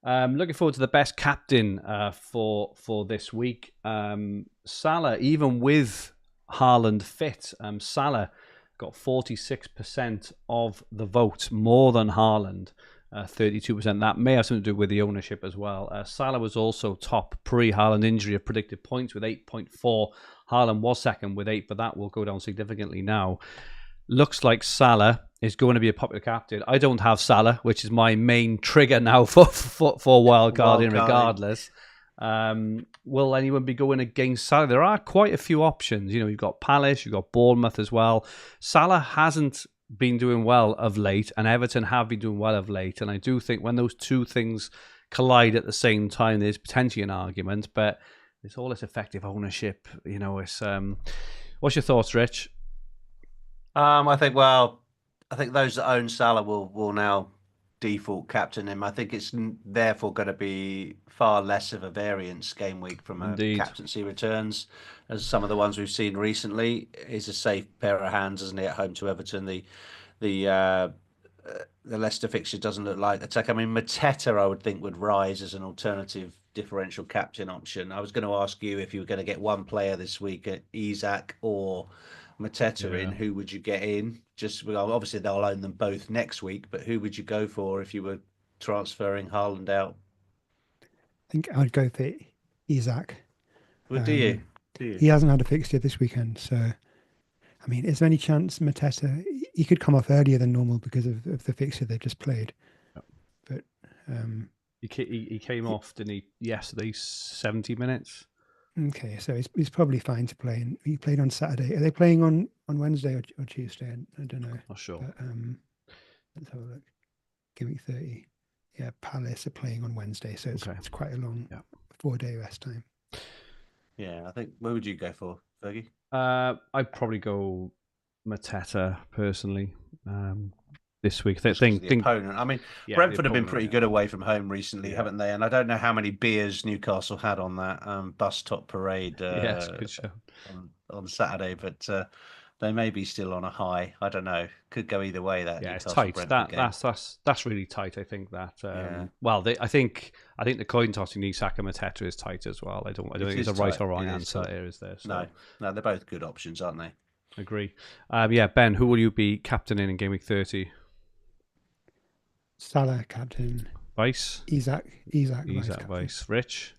Looking forward to the best captain for this week. Salah, even with Haaland fit, Salah got 46% of the vote, more than Haaland, 32%. That may have something to do with the ownership as well. Salah was also top pre-Haaland injury of predicted points with 8.4. Haaland was second with 8, but that will go down significantly now. Looks like Salah is going to be a popular captain. I don't have Salah, which is my main trigger now for wildcarding regardless. Will anyone be going against Salah? There are quite a few options. You've got Palace, you've got Bournemouth as well. Salah hasn't been doing well of late, and Everton have been doing well of late. And I do think when those two things collide at the same time, there's potentially an argument. But it's all this effective ownership. It's what's your thoughts, Rich? I think those that own Salah will now default captain him. I think it's therefore going to be far less of a variance game week from captaincy returns as some of the ones we've seen recently. Is a safe pair of hands, isn't it, at home to Everton? The Leicester fixture doesn't look like attack. I mean, Mateta I would think would rise as an alternative differential captain option. I was going to ask you if you were going to get one player this week, Isak or Mateta in, who would you get in? Obviously they'll own them both next week, but who would you go for if you were transferring Haaland out? I think I'd go for Isak. Well, do you? He hasn't had a fixture this weekend, so I mean, is there any chance Mateta? He could come off earlier than normal because of the fixture they just played. But he came off, didn't he? Yesterday, 70 minutes. Okay, so he's probably fine to play. And he played on Saturday. Are they playing on Wednesday or Tuesday? I don't know. Not sure. But, let's have a look. Gameweek 30. Yeah, Palace are playing on Wednesday, so it's quite a long 4-day rest time. Yeah, I think. Where would you go for, Fergie? I'd probably go Mateta personally. This week, the opponent. I mean, Brentford have been pretty good away from home recently, haven't they? And I don't know how many beers Newcastle had on that bus top parade. Yes, good show on Saturday, but they may be still on a high. I don't know. Could go either way. That it's tight. That's really tight. I think that. Well, I think the coin tossing Isak and Mateta is tight as well. I don't think there's a right or wrong answer here, is there? So. No, they're both good options, aren't they? Agree. Ben, who will you be captaining in Gameweek 30? Salah captain. Vice. Isak vice. Rich.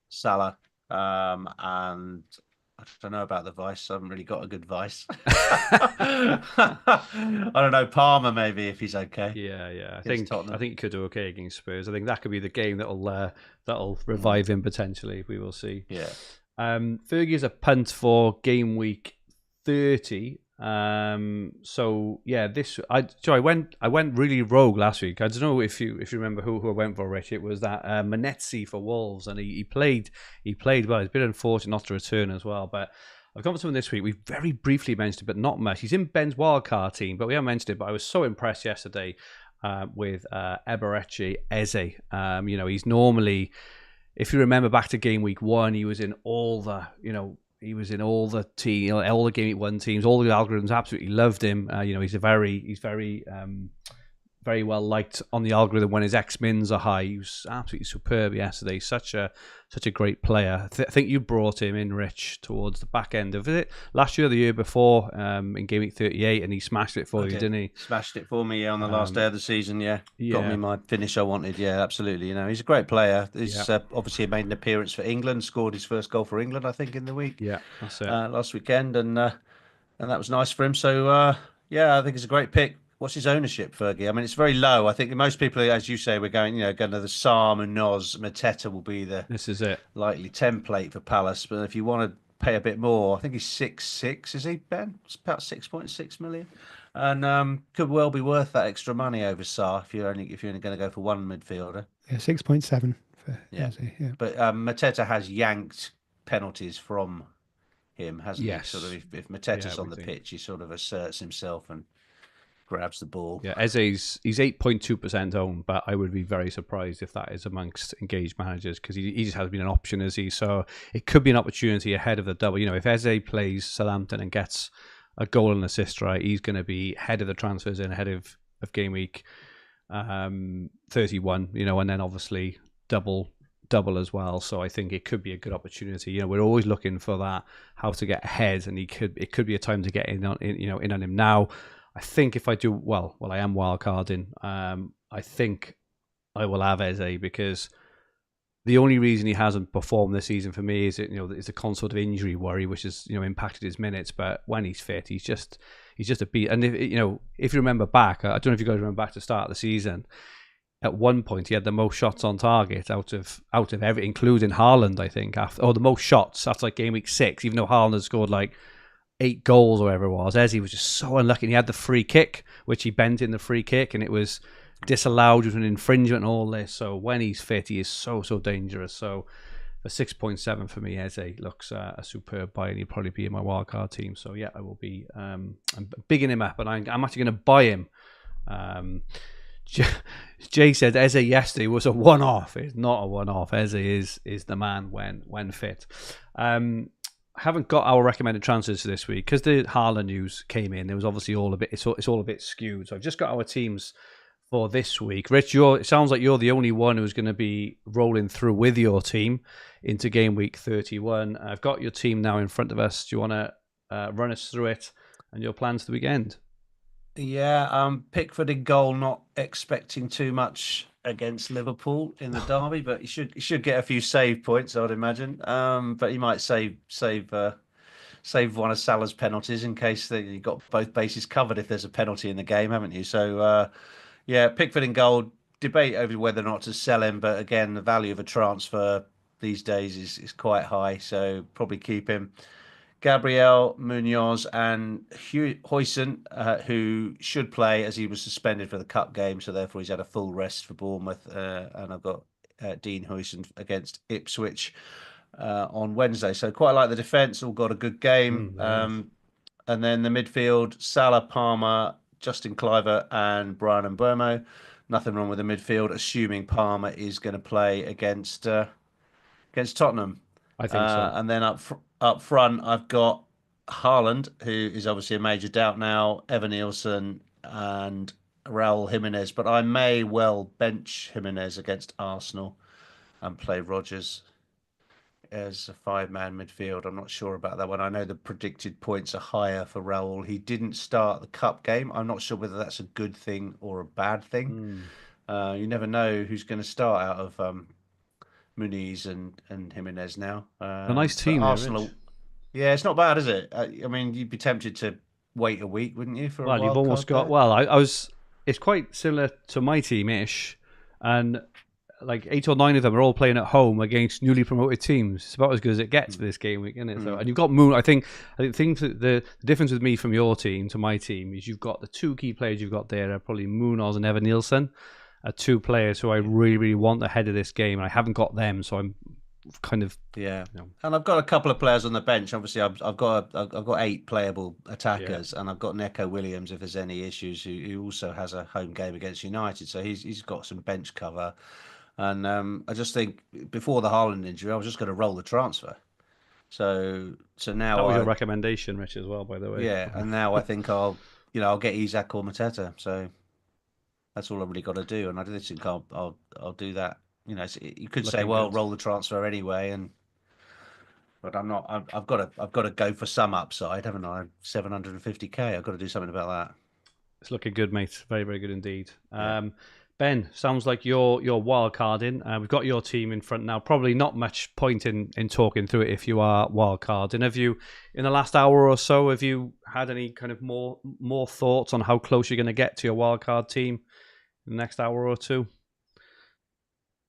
Salah. And I don't know about the vice. I haven't really got a good vice. I don't know. Palmer maybe, if he's okay. Yeah. I think he could do okay against Spurs. I think that could be the game that'll revive him potentially. We will see. Yeah. Fergie is a punt for game week 30. So yeah, I went really rogue last week. I don't know if you remember who I went for, Rich. It was that Menetzi for Wolves, and he played well. It's a bit unfortunate not to return as well, but I've gone for someone this week. We very briefly mentioned it, but not much. He's in Ben's wildcard team, but we haven't mentioned it. But I was so impressed yesterday with Eberechi Eze. He's normally, if you remember back to game week 1, he was in all the all the team, all the Game Week 1 teams, all the algorithms absolutely loved him. He's very very well liked on the algorithm when his X-Mins are high. He was absolutely superb yesterday. Such a great player. I think you brought him in, Rich, towards the back end of it last year or the year before in Game Week 38, and he smashed it for you, didn't he? Smashed it for me on the last day of the season, Got me my finish I wanted, absolutely. He's a great player. He's obviously made an appearance for England, scored his first goal for England, I think, in the week. Yeah, that's it. Last weekend, and that was nice for him. So, I think it's a great pick. What's his ownership, Fergie? I mean, it's very low. I think most people, as you say, we're going to the Sam and Noz. Mateta will be this is it likely template for Palace. But if you want to pay a bit more, I think he's 6'6", is he, Ben? It's about 6.6 million, and could well be worth that extra money over Sarr if you're only going to go for one midfielder. Yeah, 6.7 for Eze, yeah. But Mateta has yanked penalties from him, hasn't he? Sort of, if Mateta's on the pitch, he sort of asserts himself and grabs the ball. Yeah, Eze's he's 8.2% owned, but I would be very surprised if that is amongst engaged managers because he just has been an option, as he. So it could be an opportunity ahead of the double. If Eze plays Southampton and gets a goal and assist, right, he's going to be ahead of the transfers in ahead of game week 31. And then obviously double as well. So I think it could be a good opportunity. We're always looking for that, how to get ahead, and it could be a time to get in on him now. I think if I do well, I am wildcarding. I think I will have Eze because the only reason he hasn't performed this season for me is is the constant of injury worry, which has impacted his minutes. But when he's fit, he's just a beat. And if you remember back, I don't know if you guys remember back to the start of the season. At one point, he had the most shots on target out of every, including Haaland, I think, the most shots after Game Week 6, even though Haaland had scored 8 goals or whatever it was. Eze was just so unlucky. And he had the free kick, which he bent in the free kick, and it was disallowed, it was an infringement and all this. So when he's fit, he is so dangerous. So a 6.7 for me, Eze looks a superb buy, and he'll probably be in my wildcard team. So yeah, I will be I'm bigging him up, and I'm actually going to buy him. Jay said Eze yesterday was a one-off. It's not a one-off. Eze is the man when fit. Haven't got our recommended transfers for this week because the Haaland news came in. There was obviously it's all a bit skewed. So I've just got our teams for this week. Rich, it sounds like you're the only one who's going to be rolling through with your team into Game Week 31. I've got your team now in front of us. Do you want to run us through it and your plans for the weekend? Yeah, Pickford in goal. Not expecting too much against Liverpool in the derby, but he should get a few save points, I'd imagine. But he might save one of Salah's penalties in case that you got both bases covered if there's a penalty in the game, haven't you? So Pickford in goal. Debate over whether or not to sell him, but again, the value of a transfer these days is quite high, so probably keep him. Gabriel, Munoz and Huijsen, who should play as he was suspended for the cup game, so therefore he's had a full rest for Bournemouth. And I've got Dean Huijsen against Ipswich on Wednesday. So quite like the defence, all got a good game. Nice. And then the midfield, Salah, Palmer, Justin Kluivert and Brian Mbeumo. Nothing wrong with the midfield, assuming Palmer is going to play against Tottenham. I think so. And then up front, I've got Haaland, who is obviously a major doubt now, Evan Nielsen and Raul Jimenez. But I may well bench Jimenez against Arsenal and play Rodgers as a 5-man midfield. I'm not sure about that one. I know the predicted points are higher for Raul. He didn't start the cup game. I'm not sure whether that's a good thing or a bad thing. You never know who's going to start out of Muniz and Jimenez now. A nice team, Arsenal. Yeah, it's not bad, is it? I mean, you'd be tempted to wait a week, wouldn't you? For you've almost got. Well, I was. It's quite similar to my team-ish, and 8 or 9 of them are all playing at home against newly promoted teams. It's about as good as it gets for this game week, isn't it? So, and you've got Moon. I think the difference with me from your team to my team is you've got the 2 key players you've got there are probably Munoz and Evan Nielsen. 2 players who I really, really want ahead of this game, and I haven't got them, so I'm kind of And I've got a couple of players on the bench. Obviously, I've got 8 playable attackers, and I've got Neco Williams if there's any issues, who also has a home game against United, so he's got some bench cover. And I just think before the Haaland injury, I was just going to roll the transfer. So now that was your recommendation, Rich, as well, by the way. Yeah, and now I think I'll get Isak or Mateta. So. That's all I've really got to do, and I just think I'll do that. You know, you could say, Looking well, good. roll the transfer anyway, but I'm not. I've got to go for some upside, haven't I? 750k. I've got to do something about that. It's looking good, mate. Very, very good indeed. Yeah. Ben, sounds like you're wild carding. We've got your team in front now. Probably not much point in talking through it if you are wild carding. Have you, in the last hour or so, have you had any kind of more thoughts on how close you're going to get to your wild card team in the next hour or two?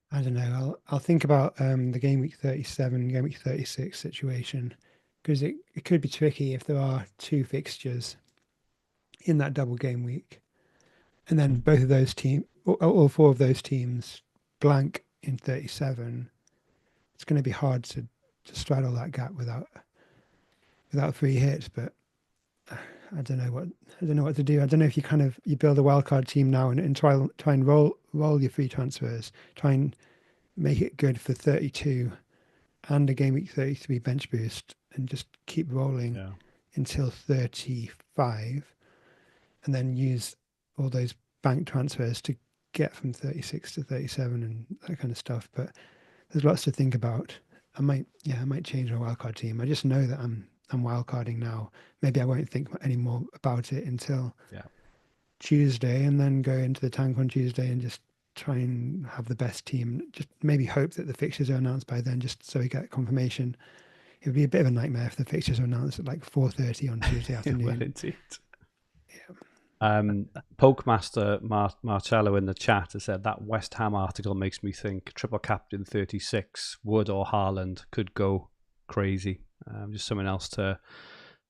I don't know. I'll think about the game week 37, game week 36 situation, because it could be tricky if there are two fixtures in that double game week, and then both of those teams, all four of those teams, blank in 37. It's going to be hard to straddle that gap without free hits. But I don't know what to do. I don't know if you build a wildcard team now and try and roll your free transfers, try and make it good for 32 and a game week 33 bench boost, and just keep rolling until 35, and then use all those bank transfers to get from 36 to 37 and that kind of stuff. But there's lots to think about. I might change my wildcard team. I just know that I'm wildcarding now. Maybe I won't think any more about it until Tuesday, and then go into the tank on Tuesday and just try and have the best team. Just maybe hope that the fixtures are announced by then, just so we get confirmation. It would be a bit of a nightmare if the fixtures are announced at like 4:30 on Tuesday afternoon. Well, indeed. Pokemaster Marcello in the chat has said that West Ham article makes me think triple captain 36 Wood or Haaland could go crazy. Just something else to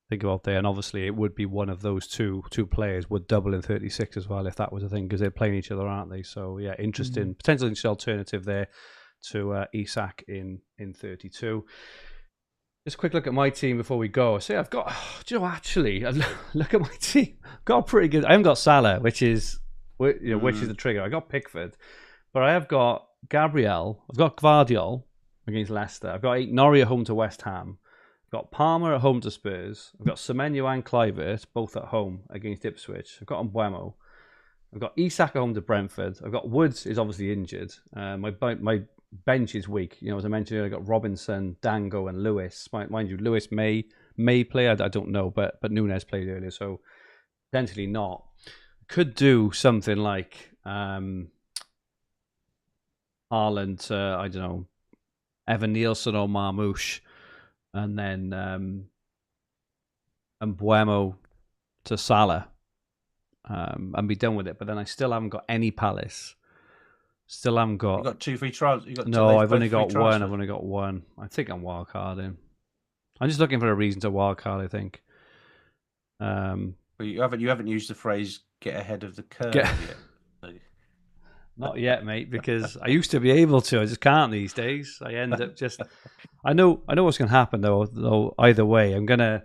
think about there, and obviously it would be one of those two players would double in 36 as well if that was a thing, because they're playing each other, aren't they? So yeah, interesting, potentially interesting alternative there to Isak in 32. Just a quick look at my team before we go. So I've got, actually, look at my team. Got pretty good. I haven't got Salah, which is the trigger. I got Pickford, but I have got Gabriel. I've got Gvardiol against Leicester. I've got Norrie at home to West Ham. I've got Palmer at home to Spurs. I've got Semenyo and Kluivert both at home against Ipswich. I've got Mbeumo. I've got Isak at home to Brentford. I've got Woods is obviously injured. My bench is weak. As I mentioned earlier, I got Robinson, Dango, and Lewis. Mind you, Lewis may play. I don't know, but Nunes played earlier, so potentially not. Could do something like Haaland, I don't know, Evan Nielsen or Marmouche, and then Mbeumo to Salah, and be done with it. But then I still haven't got any Palace. Still haven't got. You got two free trials. No, I've only got one. I've only got one. I think I'm wildcarding. I'm just looking for a reason to wildcard, I think. Well, you haven't used the phrase "get ahead of the curve" yet. Not yet, mate. Because I used to be able to. I just can't these days. I end up just. I know what's going to happen though. Either way, I'm gonna.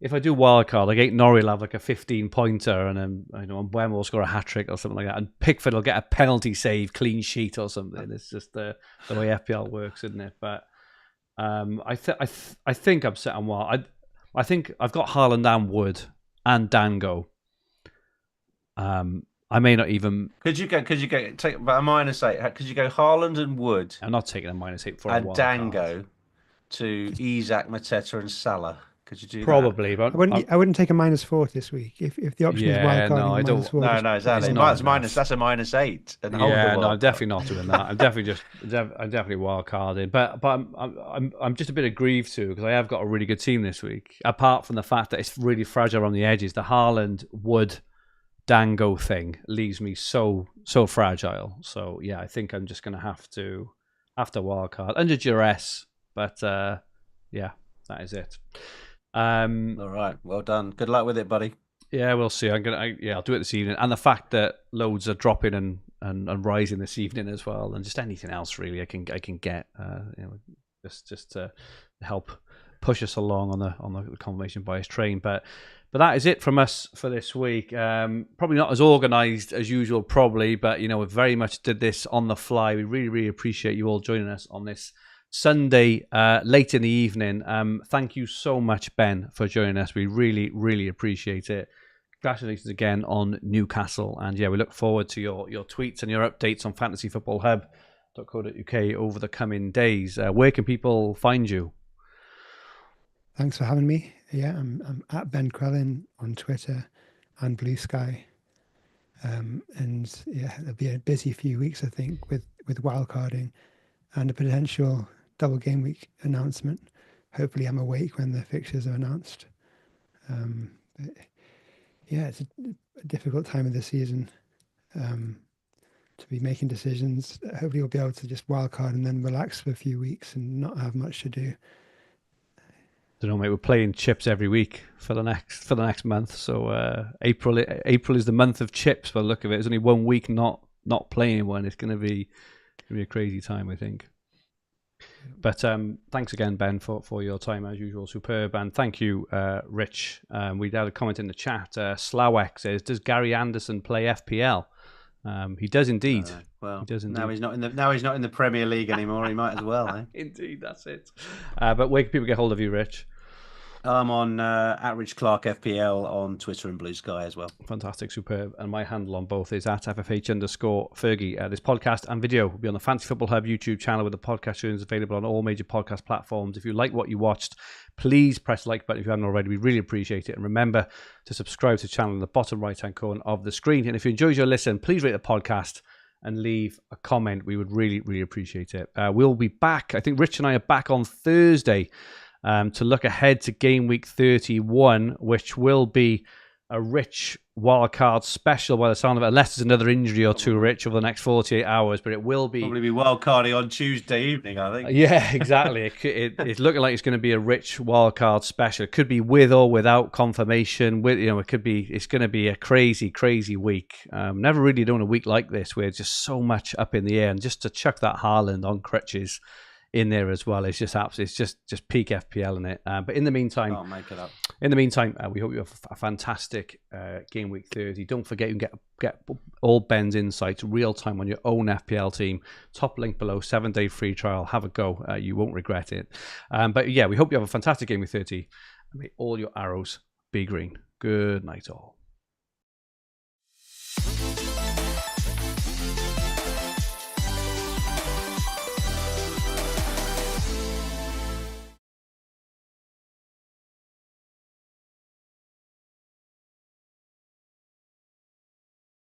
If I do wildcard, like Norrie will have like a 15-pointer, and then Mbeumo will score a hat-trick or something like that, and Pickford will get a penalty save, clean sheet or something. It's just the way FPL works, isn't it? But I think I'm set on wild. I think I've got Haaland and Wood and Dango. I may not even. Could you take about a -8? Could you go Haaland and Wood? I'm not taking a -8 for and a wild Dango card. to Isak, Mateta, and Salah. Could you do Probably, that? but I wouldn't take a -4 this week if the option is wildcarding. No, I don't. -4. No, exactly. That's a -8. And no, I'm definitely not doing that. I'm definitely wildcarding. But I'm just a bit aggrieved too, because I have got a really good team this week. Apart from the fact that it's really fragile on the edges, the Haaland Wood Dango thing leaves me so fragile. So yeah, I think I'm just going to have to wildcard under duress. But yeah, that is it. All right, well done. Good luck with it, buddy. Yeah, we'll see. I'll do it this evening. And the fact that loads are dropping and rising this evening as well, and just anything else really I can get, just to help push us along on the confirmation bias train. But that is it from us for this week. Probably not as organised as usual, probably, but we very much did this on the fly. We really, really appreciate you all joining us on this Sunday, late in the evening. Thank you so much, Ben, for joining us. We really, really appreciate it. congratulations again on Newcastle. And yeah, we look forward to your tweets and your updates on fantasyfootballhub.co.uk over the coming days. Where can people find you? Thanks for having me. Yeah, I'm at Ben Crellin on Twitter and Blue Sky. And yeah, there'll be a busy few weeks, I think, with wildcarding and a potential double game week announcement. Hopefully I'm awake when the fixtures are announced. But yeah, it's a difficult time of the season to be making decisions. Hopefully we'll be able to just wildcard and then relax for a few weeks and not have much to do. I don't know, mate. We're playing chips every week for the next month. So April is the month of chips. By the look of it, there's only 1 week not playing one. It's going to be a crazy time, I think. But thanks again, Ben, for your time as usual. Superb. And thank you, Rich. We had a comment in the chat. Slawek says, "Does Gary Anderson play FPL?" He does indeed. Well, he does indeed. Now he's not in the Premier League anymore. He might as well. Eh? Indeed, that's it. But where can people get hold of you, Rich? I'm on at Rich Clarke FPL on Twitter and Blue Sky as well. Fantastic, superb. And my handle on both is at FFH_Fergi. This podcast and video will be on the Fantasy Football Hub YouTube channel with the podcast shows available on all major podcast platforms. If you like what you watched, please press the like button if you haven't already. We really appreciate it. And remember to subscribe to the channel in the bottom right-hand corner of the screen. And if you enjoyed your listen, please rate the podcast and leave a comment. We would really, really appreciate it. We'll be back. I think Rich and I are back on Thursday to look ahead to Game Week 31, which will be a Rich wildcard special by the sound of it, unless there's another injury or two, Rich, over the next 48 hours. But it will be... Probably be wildcarding on Tuesday evening, I think. Yeah, exactly. It's looking like it's going to be a Rich wildcard special. It could be with or without confirmation. It's going to be a crazy, crazy week. Never really done a week like this where just so much up in the air. And just to chuck that Haaland on crutches in there as well, it's just absolutely, it's just peak FPL in it. But in the meantime, I'll make it up. In the meantime, we hope you have a fantastic Game Week 30. Don't forget you can get all Ben's insights real time on your own FPL team. Top link below, 7-day free trial. Have a go. You won't regret it. But yeah, we hope you have a fantastic Game Week 30. And may all your arrows be green. Good night all.